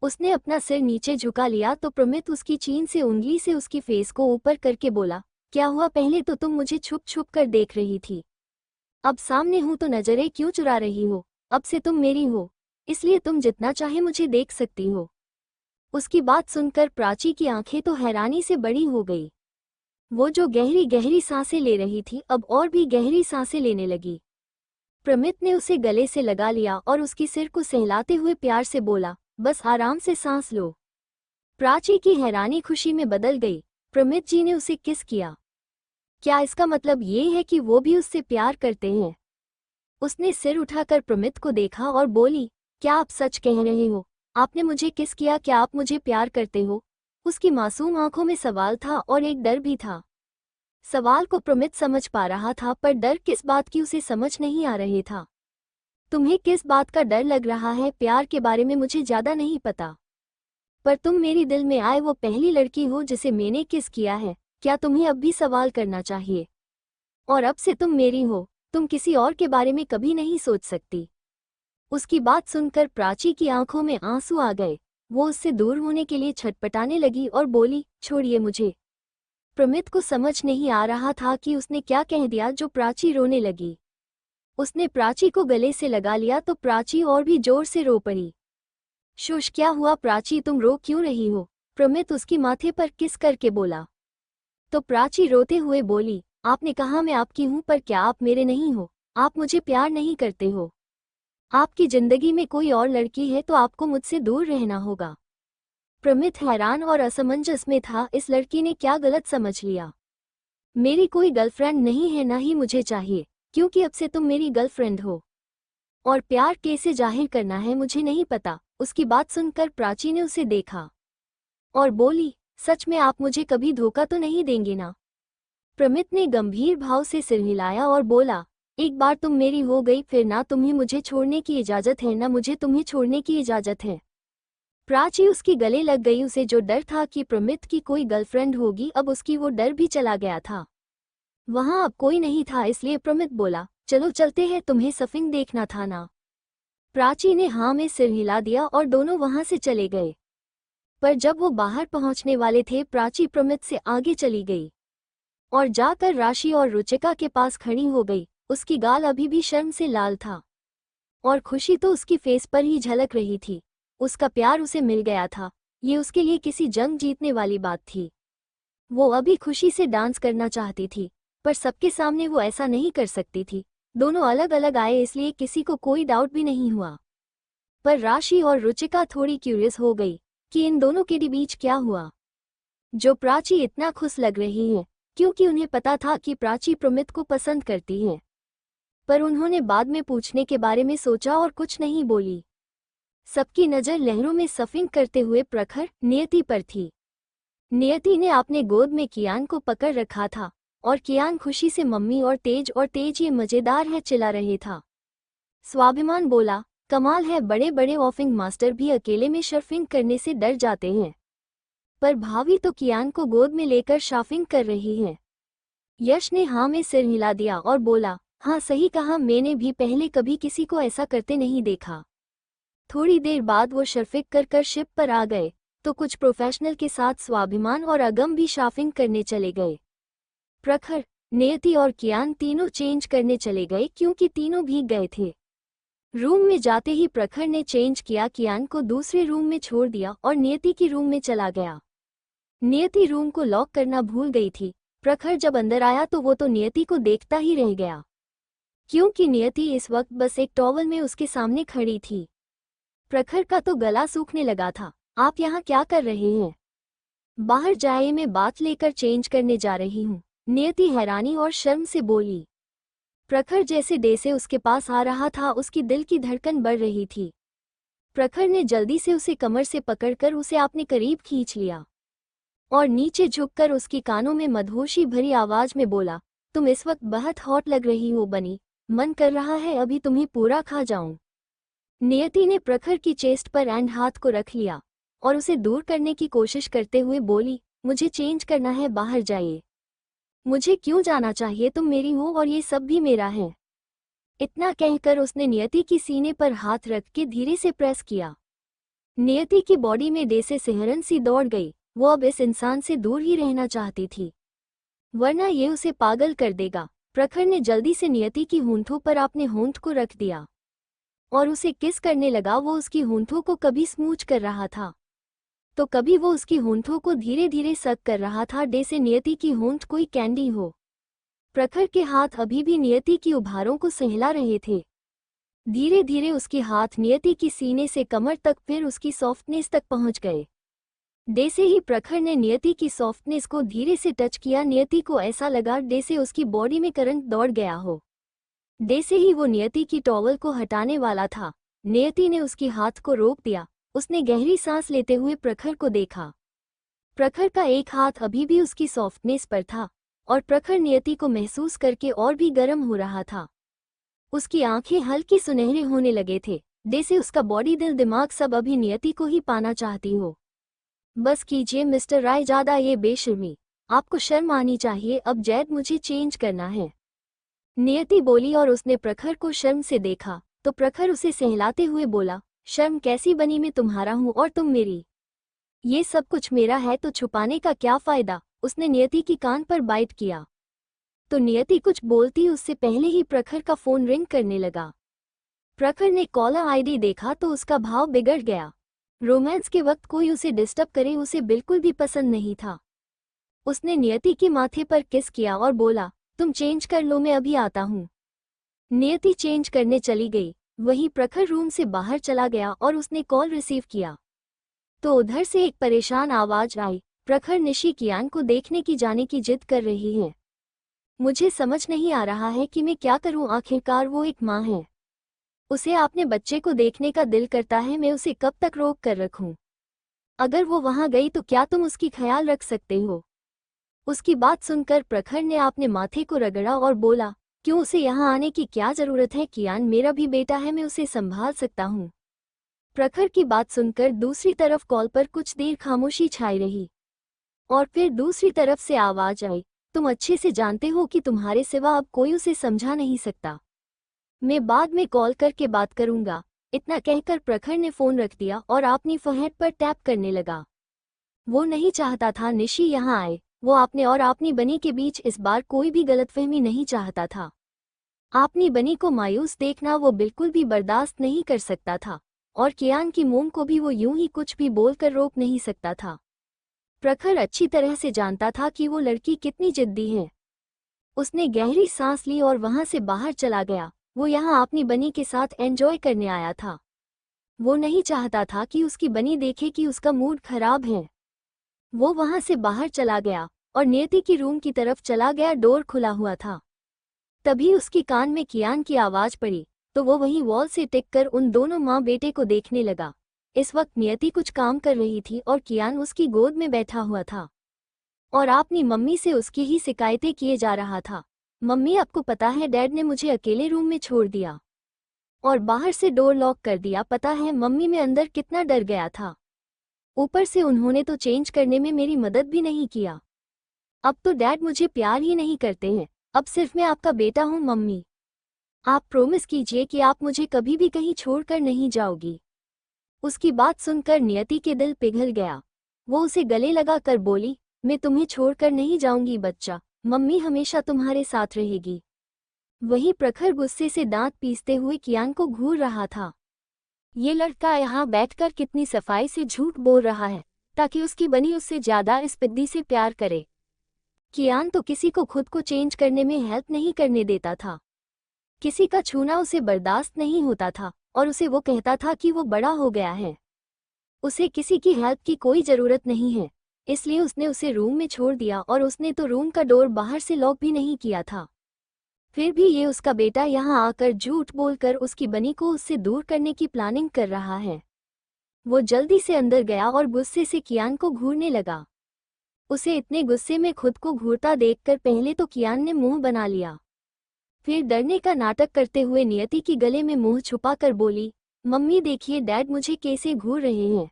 उसने अपना सिर नीचे झुका लिया तो प्रमित उसकी चीन से उंगली से उसकी फेस को ऊपर करके बोला, क्या हुआ? पहले तो तुम मुझे छुप छुप कर देख रही थी, अब सामने हूं तो नजरें क्यों चुरा रही हो? अब से तुम मेरी हो, इसलिए तुम जितना चाहे मुझे देख सकती हो। उसकी बात सुनकर प्राची की आंखें तो हैरानी से बड़ी हो गई। वो जो गहरी गहरी सांसें ले रही थी अब और भी गहरी सांसें लेने लगी। प्रमित ने उसे गले से लगा लिया और उसकी सिर को सहलाते हुए प्यार से बोला, बस आराम से सांस लो। प्राची की हैरानी खुशी में बदल गई। प्रमित जी ने उसे किस किया? क्या इसका मतलब ये है कि वो भी उससे प्यार करते हैं? उसने सिर उठाकर प्रमित को देखा और बोली, क्या आप सच कह रहे हो? आपने मुझे किस किया? क्या आप मुझे प्यार करते हो? उसकी मासूम आंखों में सवाल था और एक डर भी था। सवाल को प्रमित समझ पा रहा था पर डर किस बात की उसे समझ नहीं आ रही था। तुम्हें किस बात का डर लग रहा है? प्यार के बारे में मुझे ज्यादा नहीं पता, पर तुम मेरी दिल में आए वो पहली लड़की हो जिसे मैंने किस किया है। क्या तुम्हें अब भी सवाल करना चाहिए? और अब से तुम मेरी हो, तुम किसी और के बारे में कभी नहीं सोच सकती। उसकी बात सुनकर प्राची की आंखों में आंसू आ गए। वो उससे दूर होने के लिए छटपटाने लगी और बोली, छोड़िए मुझे। प्रमित को समझ नहीं आ रहा था कि उसने क्या कह दिया जो प्राची रोने लगी। उसने प्राची को गले से लगा लिया तो प्राची और भी जोर से रो पड़ी। शुश, क्या हुआ प्राची, तुम रो क्यों रही हो? प्रमित उसकी माथे पर किस करके बोला। तो प्राची रोते हुए बोली, आपने कहा मैं आपकी हूं, पर क्या आप मेरे नहीं हो? आप मुझे प्यार नहीं करते हो। आपकी जिंदगी में कोई और लड़की है तो आपको मुझसे दूर रहना होगा। प्रमित हैरान और असमंजस में था। इस लड़की ने क्या गलत समझ लिया? मेरी कोई गर्लफ्रेंड नहीं है, ना ही मुझे चाहिए, क्योंकि अब से तुम मेरी गर्लफ्रेंड हो। और प्यार कैसे जाहिर करना है मुझे नहीं पता। उसकी बात सुनकर प्राची ने उसे देखा और बोली, सच में आप मुझे कभी धोखा तो नहीं देंगे ना? प्रमित ने गंभीर भाव से सिर हिलाया और बोला, एक बार तुम मेरी हो गई फिर ना तुम्हें मुझे छोड़ने की इजाजत है ना मुझे तुम्हें छोड़ने की इजाजत है। प्राची उसकी गले लग गई। उसे जो डर था कि प्रमित की कोई गर्लफ्रेंड होगी अब उसकी वो डर भी चला गया था। वहां अब कोई नहीं था, इसलिए प्रमित बोला, चलो चलते हैं, तुम्हें सफिंग देखना था ना? प्राची ने हाँ में सिर हिला दिया और दोनों वहां से चले गए। पर जब वो बाहर पहुंचने वाले थे प्राची प्रमित से आगे चली गई और जाकर राशि और रुचिका के पास खड़ी हो गई। उसकी गाल अभी भी शर्म से लाल था और खुशी तो उसकी फेस पर ही झलक रही थी। उसका प्यार उसे मिल गया था। ये उसके लिए किसी जंग जीतने वाली बात थी। वो अभी खुशी से डांस करना चाहती थी, पर सबके सामने वो ऐसा नहीं कर सकती थी। दोनों अलग अलग आए इसलिए किसी को कोई डाउट भी नहीं हुआ। पर राशि और रुचिका थोड़ी क्यूरियस हो गई कि इन दोनों के बीच क्या हुआ जो प्राची इतना खुश लग रही है, क्योंकि उन्हें पता था कि प्राची प्रमित को पसंद करती है। पर उन्होंने बाद में पूछने के बारे में सोचा और कुछ नहीं बोली। सबकी नज़र लहरों में सफिंग करते हुए प्रखर नियति पर थी। नियति ने अपने गोद में कियान को पकड़ रखा था और कियान खुशी से मम्मी और तेज ये मजेदार है चिल्ला रहे था। स्वाभिमान बोला, कमाल है, बड़े बड़े ऑफिंग मास्टर भी अकेले में शर्फिंग करने से डर जाते हैं, पर भाभी तो कियान को गोद में लेकर शॉपिंग कर रही है। यश ने हाँ में सिर हिला दिया और बोला, हाँ सही कहा, मैंने भी पहले कभी किसी को ऐसा करते नहीं देखा। थोड़ी देर बाद वो शर्फिक कर शिप पर आ गए तो कुछ प्रोफेशनल के साथ स्वाभिमान और अगम भी शॉपिंग करने चले गए। प्रखर, नियति और कियान तीनों चेंज करने चले गए क्योंकि तीनों भीग गए थे। रूम में जाते ही प्रखर ने चेंज किया, कियान को दूसरे रूम में छोड़ दिया और नियति की रूम में चला गया। नियति रूम को लॉक करना भूल गई थी। प्रखर जब अंदर आया तो वो तो नियति को देखता ही रह गया, क्योंकि नियति इस वक्त बस एक टॉवल में उसके सामने खड़ी थी। प्रखर का तो गला सूखने लगा था। आप यहाँ क्या कर रहे हैं? बाहर जाइए, मैं बात लेकर चेंज करने जा रही हूँ, नियति हैरानी और शर्म से बोली। प्रखर जैसे जैसे उसके पास आ रहा था उसकी दिल की धड़कन बढ़ रही थी। प्रखर ने जल्दी से उसे कमर से पकड़कर उसे अपने करीब खींच लिया और नीचे झुककर उसकी कानों में मदहोशी भरी आवाज में बोला, तुम इस वक्त बहुत हॉट लग रही हो बनी, मन कर रहा है अभी तुम्हें पूरा खा जाऊं। नियति ने प्रखर की चेस्ट पर एंड हाथ को रख लिया और उसे दूर करने की कोशिश करते हुए बोली, मुझे चेंज करना है, बाहर जाइए। मुझे क्यों जाना चाहिए, तुम मेरी हो और ये सब भी मेरा है। इतना कहकर उसने नियति की सीने पर हाथ रख के धीरे से प्रेस किया। नियति की बॉडी में डे से सिहरन सी दौड़ गई। वो अब इस इंसान से दूर ही रहना चाहती थी, वरना ये उसे पागल कर देगा। प्रखर ने जल्दी से नियति की होंठों पर अपने होंठ को रख दिया और उसे किस करने लगा। वो उसकी होंठों को कभी स्मूच कर रहा था तो कभी वो उसकी होंठों को धीरे धीरे सक कर रहा था, डे से नियति की होंठ कोई कैंडी हो। प्रखर के हाथ अभी भी नियति की उभारों को सहला रहे थे। धीरे धीरे उसके हाथ नियति की सीने से कमर तक, फिर उसकी सॉफ्टनेस तक पहुंच गए। डे से ही प्रखर ने नियति की सॉफ्टनेस को धीरे से टच किया। नियति को ऐसा लगा डे से उसकी बॉडी में करंट दौड़ गया हो। डे से ही वो नियति की टॉवल को हटाने वाला था। नियति ने उसके हाथ को रोक दिया। उसने गहरी सांस लेते हुए प्रखर को देखा। प्रखर का एक हाथ अभी भी उसकी सॉफ्टनेस पर था और प्रखर नियति को महसूस करके और भी गर्म हो रहा था। उसकी आंखें हल्की सुनहरे होने लगे थे। डे से उसका बॉडी, दिल, दिमाग सब अभी नियति को ही पाना चाहती हो। बस कीजिए मिस्टर राय, ज्यादा ये बेशर्मी, आपको शर्म आनी चाहिए। अब जैद मुझे चेंज करना है, नियति बोली और उसने प्रखर को शर्म से देखा तो प्रखर उसे सहलाते हुए बोला, शर्म कैसी बनी, मैं तुम्हारा हूँ और तुम मेरी। ये सब कुछ मेरा है तो छुपाने का क्या फायदा। उसने नियति की कान पर बाइट किया तो नियति कुछ बोलती उससे पहले ही प्रखर का फोन रिंग करने लगा। प्रखर ने कॉलर आईडी देखा तो उसका भाव बिगड़ गया। रोमांस के वक्त कोई उसे डिस्टर्ब करे उसे बिल्कुल भी पसंद नहीं था। उसने नियति के माथे पर किस किया और बोला, तुम चेंज कर लो, मैं अभी आता हूँ। नियति चेंज करने चली गई। वहीं प्रखर रूम से बाहर चला गया और उसने कॉल रिसीव किया तो उधर से एक परेशान आवाज आई, प्रखर, निशी कियान को देखने की जाने की जिद कर रही है। मुझे समझ नहीं आ रहा है कि मैं क्या करूं, आखिरकार वो एक माँ है, उसे अपने बच्चे को देखने का दिल करता है, मैं उसे कब तक रोक कर रखूं। अगर वो वहां गई तो क्या तुम उसकी ख्याल रख सकते हो। उसकी बात सुनकर प्रखर ने अपने माथे को रगड़ा और बोला, क्यों, उसे यहाँ आने की क्या जरूरत है, कियान मेरा भी बेटा है, मैं उसे संभाल सकता हूँ। प्रखर की बात सुनकर दूसरी तरफ कॉल पर कुछ देर खामोशी छाई रही और फिर दूसरी तरफ से आवाज आई, तुम अच्छे से जानते हो कि तुम्हारे सिवा अब कोई उसे समझा नहीं सकता, मैं बाद में कॉल करके बात करूंगा। इतना कहकर प्रखर ने फोन रख दिया और अपनी फोनहेड पर टैप करने लगा। वो नहीं चाहता था निशी यहाँ आए। वो आपने और अपनी बनी के बीच इस बार कोई भी गलतफहमी नहीं चाहता था। अपनी बनी को मायूस देखना वो बिल्कुल भी बर्दाश्त नहीं कर सकता था और कियान की मोम को भी वो यूं ही कुछ भी बोलकर रोक नहीं सकता था। प्रखर अच्छी तरह से जानता था कि वो लड़की कितनी जिद्दी है। उसने गहरी सांस ली और वहां से बाहर चला गया। वो यहाँ अपनी बनी के साथ एंजॉय करने आया था। वो नहीं चाहता था कि उसकी बनी देखे कि उसका मूड खराब है। वो वहां से बाहर चला गया और नियति की रूम की तरफ चला गया। डोर खुला हुआ था। तभी उसकी कान में कियान की आवाज पड़ी तो वो वहीं वॉल से टिककर उन दोनों माँ बेटे को देखने लगा। इस वक्त नियति कुछ काम कर रही थी और कियान उसकी गोद में बैठा हुआ था और अपनी मम्मी से उसकी ही शिकायतें किए जा रहा था। मम्मी, आपको पता है डैड ने मुझे अकेले रूम में छोड़ दिया और बाहर से डोर लॉक कर दिया। पता है मम्मी, मैं अंदर कितना डर गया था। ऊपर से उन्होंने तो चेंज करने में मेरी मदद भी नहीं किया। अब तो डैड मुझे प्यार ही नहीं करते हैं। अब सिर्फ मैं आपका बेटा हूँ। मम्मी, आप प्रॉमिस कीजिए कि आप मुझे कभी भी कहीं छोड़कर नहीं जाओगी। उसकी बात सुनकर नियति के दिल पिघल गया। वो उसे गले लगा कर बोली, मैं तुम्हें छोड़कर नहीं जाऊंगी बच्चा, मम्मी हमेशा तुम्हारे साथ रहेगी। वहीं प्रखर गुस्से से दांत पीसते हुए कियान को घूर रहा था। ये लड़का यहाँ बैठकर कितनी सफाई से झूठ बोल रहा है ताकि उसकी बनी उससे ज्यादा इस पिद्दी से प्यार करे। कियान तो किसी को खुद को चेंज करने में हेल्प नहीं करने देता था। किसी का छूना उसे बर्दाश्त नहीं होता था और उसे वो कहता था कि वो बड़ा हो गया है, उसे किसी की हेल्प की कोई जरूरत नहीं है। इसलिए उसने उसे रूम में छोड़ दिया और उसने तो रूम का डोर बाहर से लॉक भी नहीं किया था। फिर भी ये उसका बेटा यहाँ आकर झूठ बोलकर उसकी बनी को उससे दूर करने की प्लानिंग कर रहा है। वो जल्दी से अंदर गया और गुस्से से कियान को घूरने लगा। उसे इतने गुस्से में खुद को घूरता देखकर पहले तो कियान ने मुंह बना लिया, फिर डरने का नाटक करते हुए नियति की गले में मुंह छुपाकर बोली, मम्मी देखिए डैड मुझे कैसे घूर रहे हैं,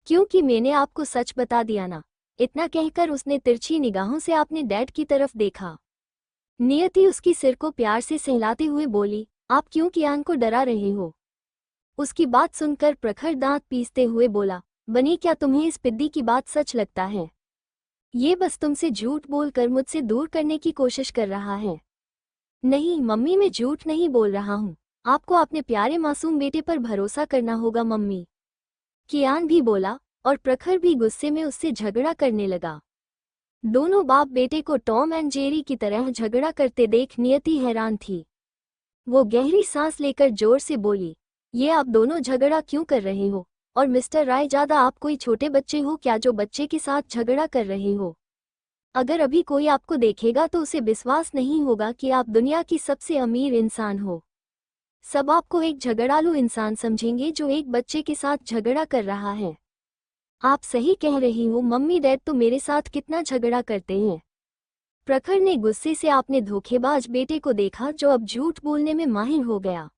क्योंकि मैंने आपको सच बता दिया ना। इतना कहकर उसने तिरछी निगाहों से अपने डैड की तरफ देखा। नियति उसकी सिर को प्यार से सहलाते हुए बोली, आप क्यों कियान को डरा रहे हो? उसकी बात सुनकर प्रखर दांत पीसते हुए बोला, बनी क्या तुम्हें इस पिद्दी की बात सच लगता है? ये बस तुमसे झूठ बोलकर मुझसे दूर करने की कोशिश कर रहा है। नहीं मम्मी, मैं झूठ नहीं बोल रहा हूँ। आपको अपने प्यारे मासूम बेटे पर भरोसा करना होगा मम्मी। कियान भी बोला और प्रखर भी गुस्से में उससे झगड़ा करने लगा। दोनों बाप बेटे को टॉम एंड जेरी की तरह झगड़ा करते देख नियति हैरान थी। वो गहरी सांस लेकर जोर से बोली, ये आप दोनों झगड़ा क्यों कर रहे हो? और मिस्टर रायजादा, आप कोई छोटे बच्चे हो क्या जो बच्चे के साथ झगड़ा कर रहे हो? अगर अभी कोई आपको देखेगा तो उसे विश्वास नहीं होगा कि आप दुनिया की सबसे अमीर इंसान हो। सब आपको एक झगड़ालू इंसान समझेंगे जो एक बच्चे के साथ झगड़ा कर रहा है। आप सही कह रही हो मम्मी, डैड तो मेरे साथ कितना झगड़ा करते हैं। प्रखर ने गुस्से से अपने धोखेबाज बेटे को देखा जो अब झूठ बोलने में माहिर हो गया।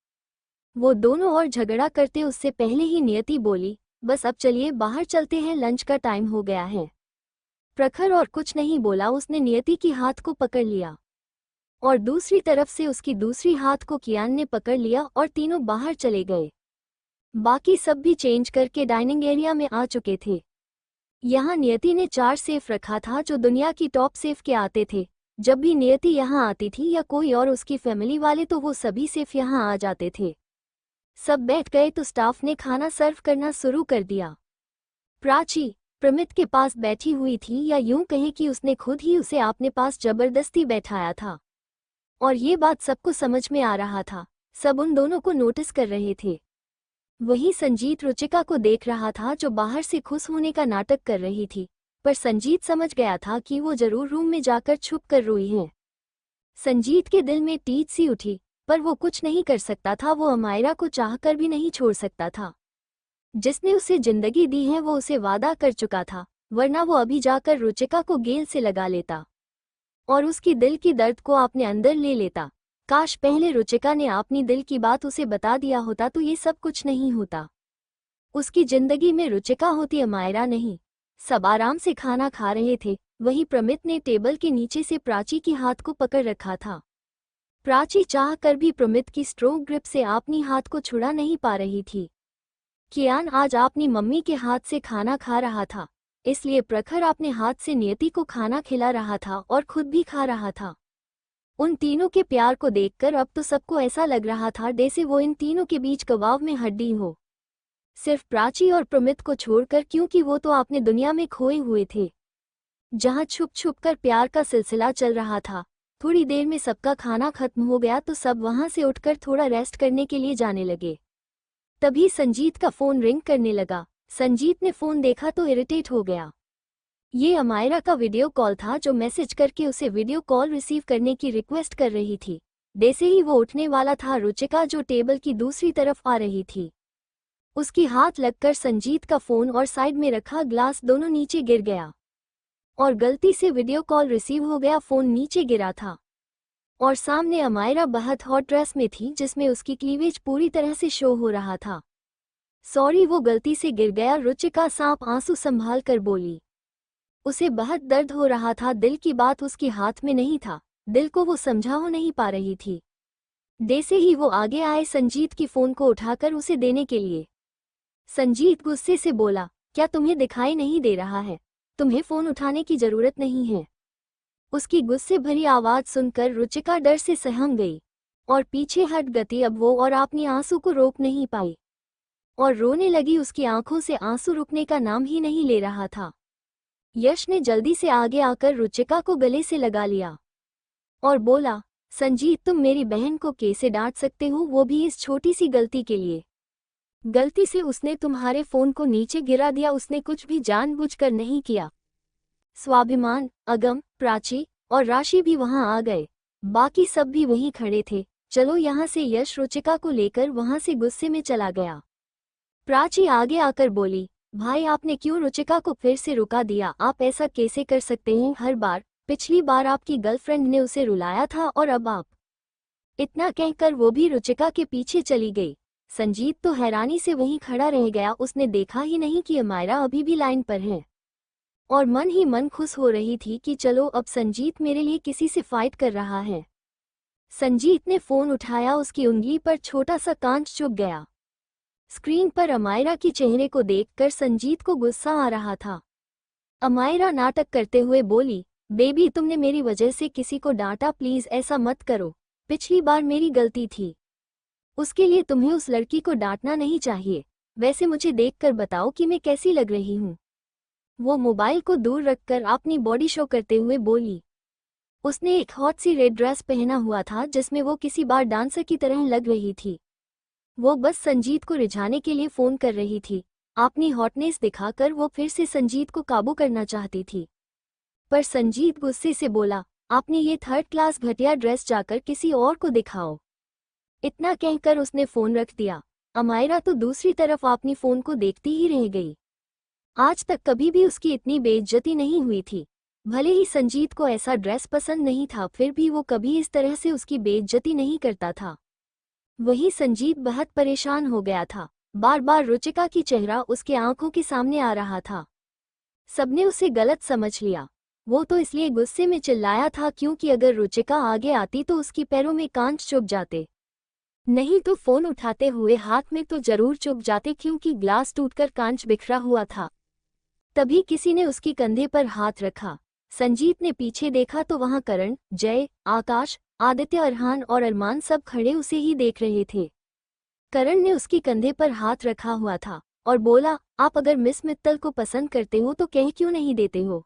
वो दोनों और झगड़ा करते उससे पहले ही नियति बोली, बस अब चलिए बाहर चलते हैं, लंच का टाइम हो गया है। प्रखर और कुछ नहीं बोला, उसने नियति की हाथ को पकड़ लिया और दूसरी तरफ से उसकी दूसरी हाथ को कियान ने पकड़ लिया और तीनों बाहर चले गए। बाकी सब भी चेंज करके डाइनिंग एरिया में आ चुके थे। यहाँ नियति ने 4 सेफ रखा था जो दुनिया की टॉप सेफ के आते थे। जब भी नियति यहाँ आती थी या कोई और उसकी फैमिली वाले तो वो सभी सेफ यहाँ आ जाते थे। सब बैठ गए तो स्टाफ ने खाना सर्व करना शुरू कर दिया। प्राची प्रमित के पास बैठी हुई थी, या यूं कहें कि उसने खुद ही उसे अपने पास जबरदस्ती बैठाया था। और ये बात सबको समझ में आ रहा था। सब उन दोनों को नोटिस कर रहे थे। वहीं संजीत रुचिका को देख रहा था जो बाहर से खुश होने का नाटक कर रही थी, पर संजीत समझ गया था कि वो जरूर रूम में जाकर छुप कर रोई है। संजीत के दिल में टीच सी उठी, पर वो कुछ नहीं कर सकता था। वो अमायरा को चाहकर भी नहीं छोड़ सकता था। जिसने उसे जिंदगी दी है वो उसे वादा कर चुका था, वरना वो अभी जाकर रुचिका को गेल से लगा लेता और उसकी दिल की दर्द को अपने अंदर ले लेता। काश पहले रुचिका ने अपनी दिल की बात उसे बता दिया होता तो ये सब कुछ नहीं होता। उसकी जिंदगी में रुचिका होती, अमायरा नहीं। सब आराम से खाना खा रहे थे। वहीं प्रमित ने टेबल के नीचे से प्राची की हाथ को पकड़ रखा था। प्राची चाह कर भी प्रमित की स्ट्रोंग ग्रिप से अपनी हाथ को छुड़ा नहीं पा रही थी। कियान आज अपनी मम्मी के हाथ से खाना खा रहा था, इसलिए प्रखर अपने हाथ से नियति को खाना खिला रहा था और खुद भी खा रहा था। उन तीनों के प्यार को देखकर अब तो सबको ऐसा लग रहा था जैसे वो इन तीनों के बीच कबाब में हड्डी हो। सिर्फ प्राची और प्रमित को छोड़कर, क्योंकि वो तो अपने दुनिया में खोए हुए थे जहां छुप छुप कर प्यार का सिलसिला चल रहा था। थोड़ी देर में सबका खाना खत्म हो गया तो सब वहां से उठकर थोड़ा रेस्ट करने के लिए जाने लगे। तभी संजीत का फोन रिंग करने लगा। संजीत ने फोन देखा तो इरिटेट हो गया। ये अमायरा का वीडियो कॉल था जो मैसेज करके उसे वीडियो कॉल रिसीव करने की रिक्वेस्ट कर रही थी। जैसे ही वो उठने वाला था, रुचिका जो टेबल की दूसरी तरफ आ रही थी, उसकी हाथ लगकर संजीत का फोन और साइड में रखा ग्लास दोनों नीचे गिर गया और गलती से वीडियो कॉल रिसीव हो गया। फोन नीचे गिरा था और सामने अमायरा बहुत हॉट ड्रेस में थी जिसमें उसकी क्लीवेज पूरी तरह से शो हो रहा था। सॉरी, वो गलती से गिर गया, रुचिका सांप आंसू संभाल कर बोली। उसे बहुत दर्द हो रहा था। दिल की बात उसके हाथ में नहीं था, दिल को वो समझा हो नहीं पा रही थी। जैसे ही वो आगे आए संजीत की फोन को उठाकर उसे देने के लिए, संजीत गुस्से से बोला, क्या तुम्हें दिखाई नहीं दे रहा है? तुम्हें फोन उठाने की जरूरत नहीं है। उसकी गुस्से भरी आवाज सुनकर रुचिका डर से सहम गई और पीछे हट गई। अब वो और अपनी आंसू को रोक नहीं पाई और रोने लगी। उसकी आंखों से आंसू रुकने का नाम ही नहीं ले रहा था। यश ने जल्दी से आगे आकर रुचिका को गले से लगा लिया और बोला, संजीत, तुम मेरी बहन को कैसे डांट सकते हो, वो भी इस छोटी सी गलती के लिए? गलती से उसने तुम्हारे फोन को नीचे गिरा दिया, उसने कुछ भी जानबूझकर नहीं किया। स्वाभिमान, अगम, प्राची और राशि भी वहां आ गए। बाकी सब भी वहीं खड़े थे। चलो यहाँ से। यश रुचिका को लेकर वहां से गुस्से में चला गया। प्राची आगे आकर बोली, भाई आपने क्यों रुचिका को फिर से रुका दिया? आप ऐसा कैसे कर सकते हैं? हर बार, पिछली बार आपकी गर्लफ्रेंड ने उसे रुलाया था और अब आप। इतना कहकर वो भी रुचिका के पीछे चली गई। संजीत तो हैरानी से वहीं खड़ा रह गया। उसने देखा ही नहीं कि अमायरा अभी भी लाइन पर है। और मन ही मन खुश हो रही थी कि चलो अब संजीत मेरे लिए किसी से फाइट कर रहा है। संजीत ने फोन उठाया, उसकी उंगली पर छोटा सा कांच चुभ गया। स्क्रीन पर अमायरा की चेहरे को देखकर संजीत को गुस्सा आ रहा था। अमायरा नाटक करते हुए बोली, बेबी तुमने मेरी वजह से किसी को डांटा, प्लीज ऐसा मत करो, पिछली बार मेरी गलती थी, उसके लिए तुम्हें उस लड़की को डांटना नहीं चाहिए। वैसे मुझे देखकर बताओ कि मैं कैसी लग रही हूँ। वो मोबाइल को दूर रखकर अपनी बॉडी शो करते हुए बोली। उसने एक हॉट सी रेड ड्रेस पहना हुआ था जिसमें वो किसी बार डांसर की तरह लग रही थी। वो बस संजीत को रिझाने के लिए फोन कर रही थी। अपनी हॉटनेस दिखाकर वो फिर से संजीत को काबू करना चाहती थी। पर संजीत गुस्से से बोला, आपने ये थर्ड क्लास घटिया ड्रेस जाकर किसी और को दिखाओ। इतना कहकर उसने फोन रख दिया। अमायरा तो दूसरी तरफ अपनी फोन को देखती ही रह गई। आज तक कभी भी उसकी इतनी बेइज्जती नहीं हुई थी। भले ही संजीत को ऐसा ड्रेस पसंद नहीं था, फिर भी वो कभी इस तरह से उसकी बेइज्जती नहीं करता था। वही संजीत बहुत परेशान हो गया था। बार बार रुचिका की चेहरा उसके आंखों के सामने आ रहा था। सबने उसे गलत समझ लिया। वो तो इसलिए गुस्से में चिल्लाया था क्योंकि अगर रुचिका आगे आती तो उसकी पैरों में कांच चुभ जाते, नहीं तो फोन उठाते हुए हाथ में तो जरूर चुभ जाते क्योंकि ग्लास टूटकर कांच बिखरा हुआ था। तभी किसी ने उसकी कंधे पर हाथ रखा। संजीत ने पीछे देखा तो वहां करण, जय, आकाश, आदित्य, अरहान और अरमान सब खड़े उसे ही देख रहे थे। करण ने उसकी कंधे पर हाथ रखा हुआ था और बोला, आप अगर मिस मित्तल को पसंद करते हो तो कह क्यों नहीं देते हो।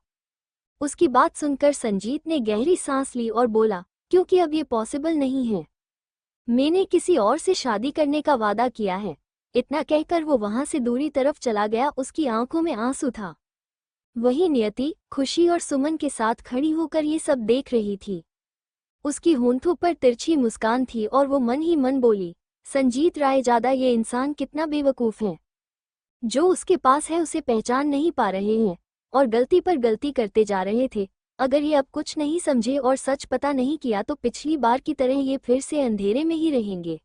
उसकी बात सुनकर संजीत ने गहरी सांस ली और बोला, क्योंकि अब ये पॉसिबल नहीं है, मैंने किसी और से शादी करने का वादा किया है। इतना कहकर वो वहां से दूरी तरफ चला गया। उसकी आंखों में आंसू था। वही नियति, खुशी और सुमन के साथ खड़ी होकर ये सब देख रही थी। उसकी होंठों पर तिरछी मुस्कान थी और वो मन ही मन बोली, संजीत रायजादा ये इंसान कितना बेवकूफ़ है। जो उसके पास है उसे पहचान नहीं पा रहे हैं और गलती पर गलती करते जा रहे थे। अगर ये अब कुछ नहीं समझे और सच पता नहीं किया तो पिछली बार की तरह ये फिर से अंधेरे में ही रहेंगे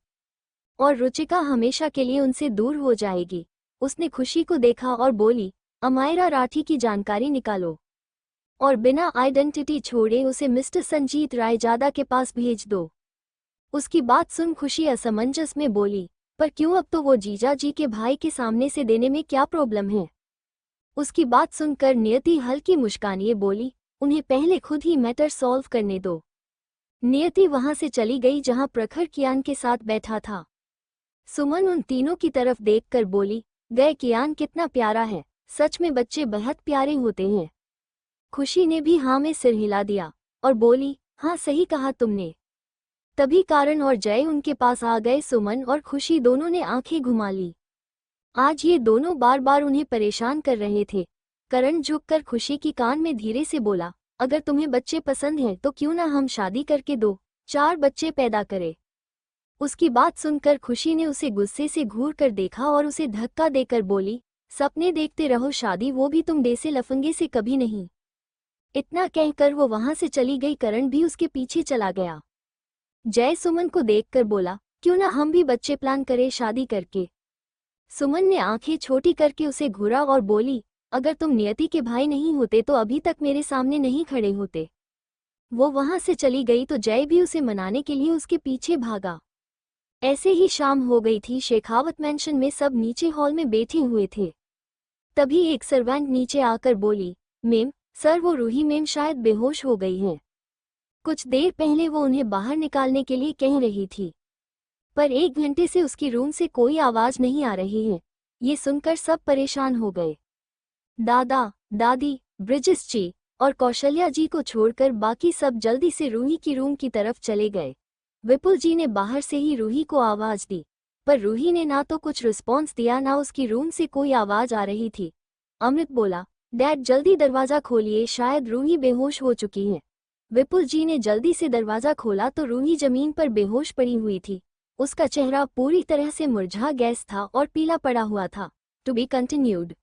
और रुचिका हमेशा के लिए उनसे दूर हो जाएगी। उसने खुशी को देखा और बोली, अमायरा राठी की जानकारी निकालो और बिना आइडेंटिटी छोड़े उसे मिस्टर संजीत रायजादा के पास भेज दो। उसकी बात सुन खुशी असमंजस में बोली, पर क्यों, अब तो वो जीजा जी के भाई के सामने से देने में क्या प्रॉब्लम है। उसकी बात सुनकर नियति हल्की मुस्कानिए बोली, उन्हें पहले खुद ही मैटर सॉल्व करने दो। नियति वहां से चली गई जहां प्रखर कियान के साथ बैठा था। सुमन उन तीनों की तरफ देखकर बोली, गए कियान कितना प्यारा है, सच में बच्चे बहुत प्यारे होते हैं। खुशी ने भी हाँ में सिर हिला दिया और बोली, हाँ सही कहा तुमने। तभी कारण और जय उनके पास आ गए। सुमन और खुशी दोनों ने आंखें घुमा ली। आज ये दोनों बार बार उन्हें परेशान कर रहे थे। करण झुककर खुशी की कान में धीरे से बोला, अगर तुम्हें बच्चे पसंद हैं तो क्यों ना हम शादी करके 2-4 बच्चे पैदा करें। उसकी बात सुनकर खुशी ने उसे गुस्से से घूर कर देखा और उसे धक्का देकर बोली, सपने देखते रहो, शादी वो भी तुम जैसे लफंगे से कभी नहीं। इतना कहकर वो वहां से चली गई। करण भी उसके पीछे चला गया। जय सुमन को देखकर बोला, क्यों ना हम भी बच्चे प्लान करें शादी करके। सुमन ने आंखें छोटी करके उसे घूरा और बोली, अगर तुम नियति के भाई नहीं होते तो अभी तक मेरे सामने नहीं खड़े होते। वो वहां से चली गई तो जय भी उसे मनाने के लिए उसके पीछे भागा। ऐसे ही शाम हो गई थी। शेखावत मैंशन में सब नीचे हॉल में बैठे हुए थे। तभी एक सर्वेंट नीचे आकर बोली, मेम, सर वो रूही मेम शायद बेहोश हो गई हैं। कुछ देर पहले वो उन्हें बाहर निकालने के लिए कह रही थी, पर 1 घंटे से उसकी रूम से कोई आवाज नहीं आ रही है। ये सुनकर सब परेशान हो गए। दादा, दादी, ब्रिजेश जी और कौशल्या जी को छोड़कर बाकी सब जल्दी से रूही की रूम की तरफ चले गए। विपुल जी ने बाहर से ही रूही को आवाज दी, पर रूही ने ना तो कुछ रिस्पॉन्स दिया, ना उसकी रूम से कोई आवाज आ रही थी। अमृत बोला, डैड जल्दी दरवाजा खोलिए, शायद रूही बेहोश हो चुकी है। विपुल जी ने जल्दी से दरवाजा खोला तो रूही जमीन पर बेहोश पड़ी हुई थी। उसका चेहरा पूरी तरह से मुरझा गया था और पीला पड़ा हुआ था। To be continued.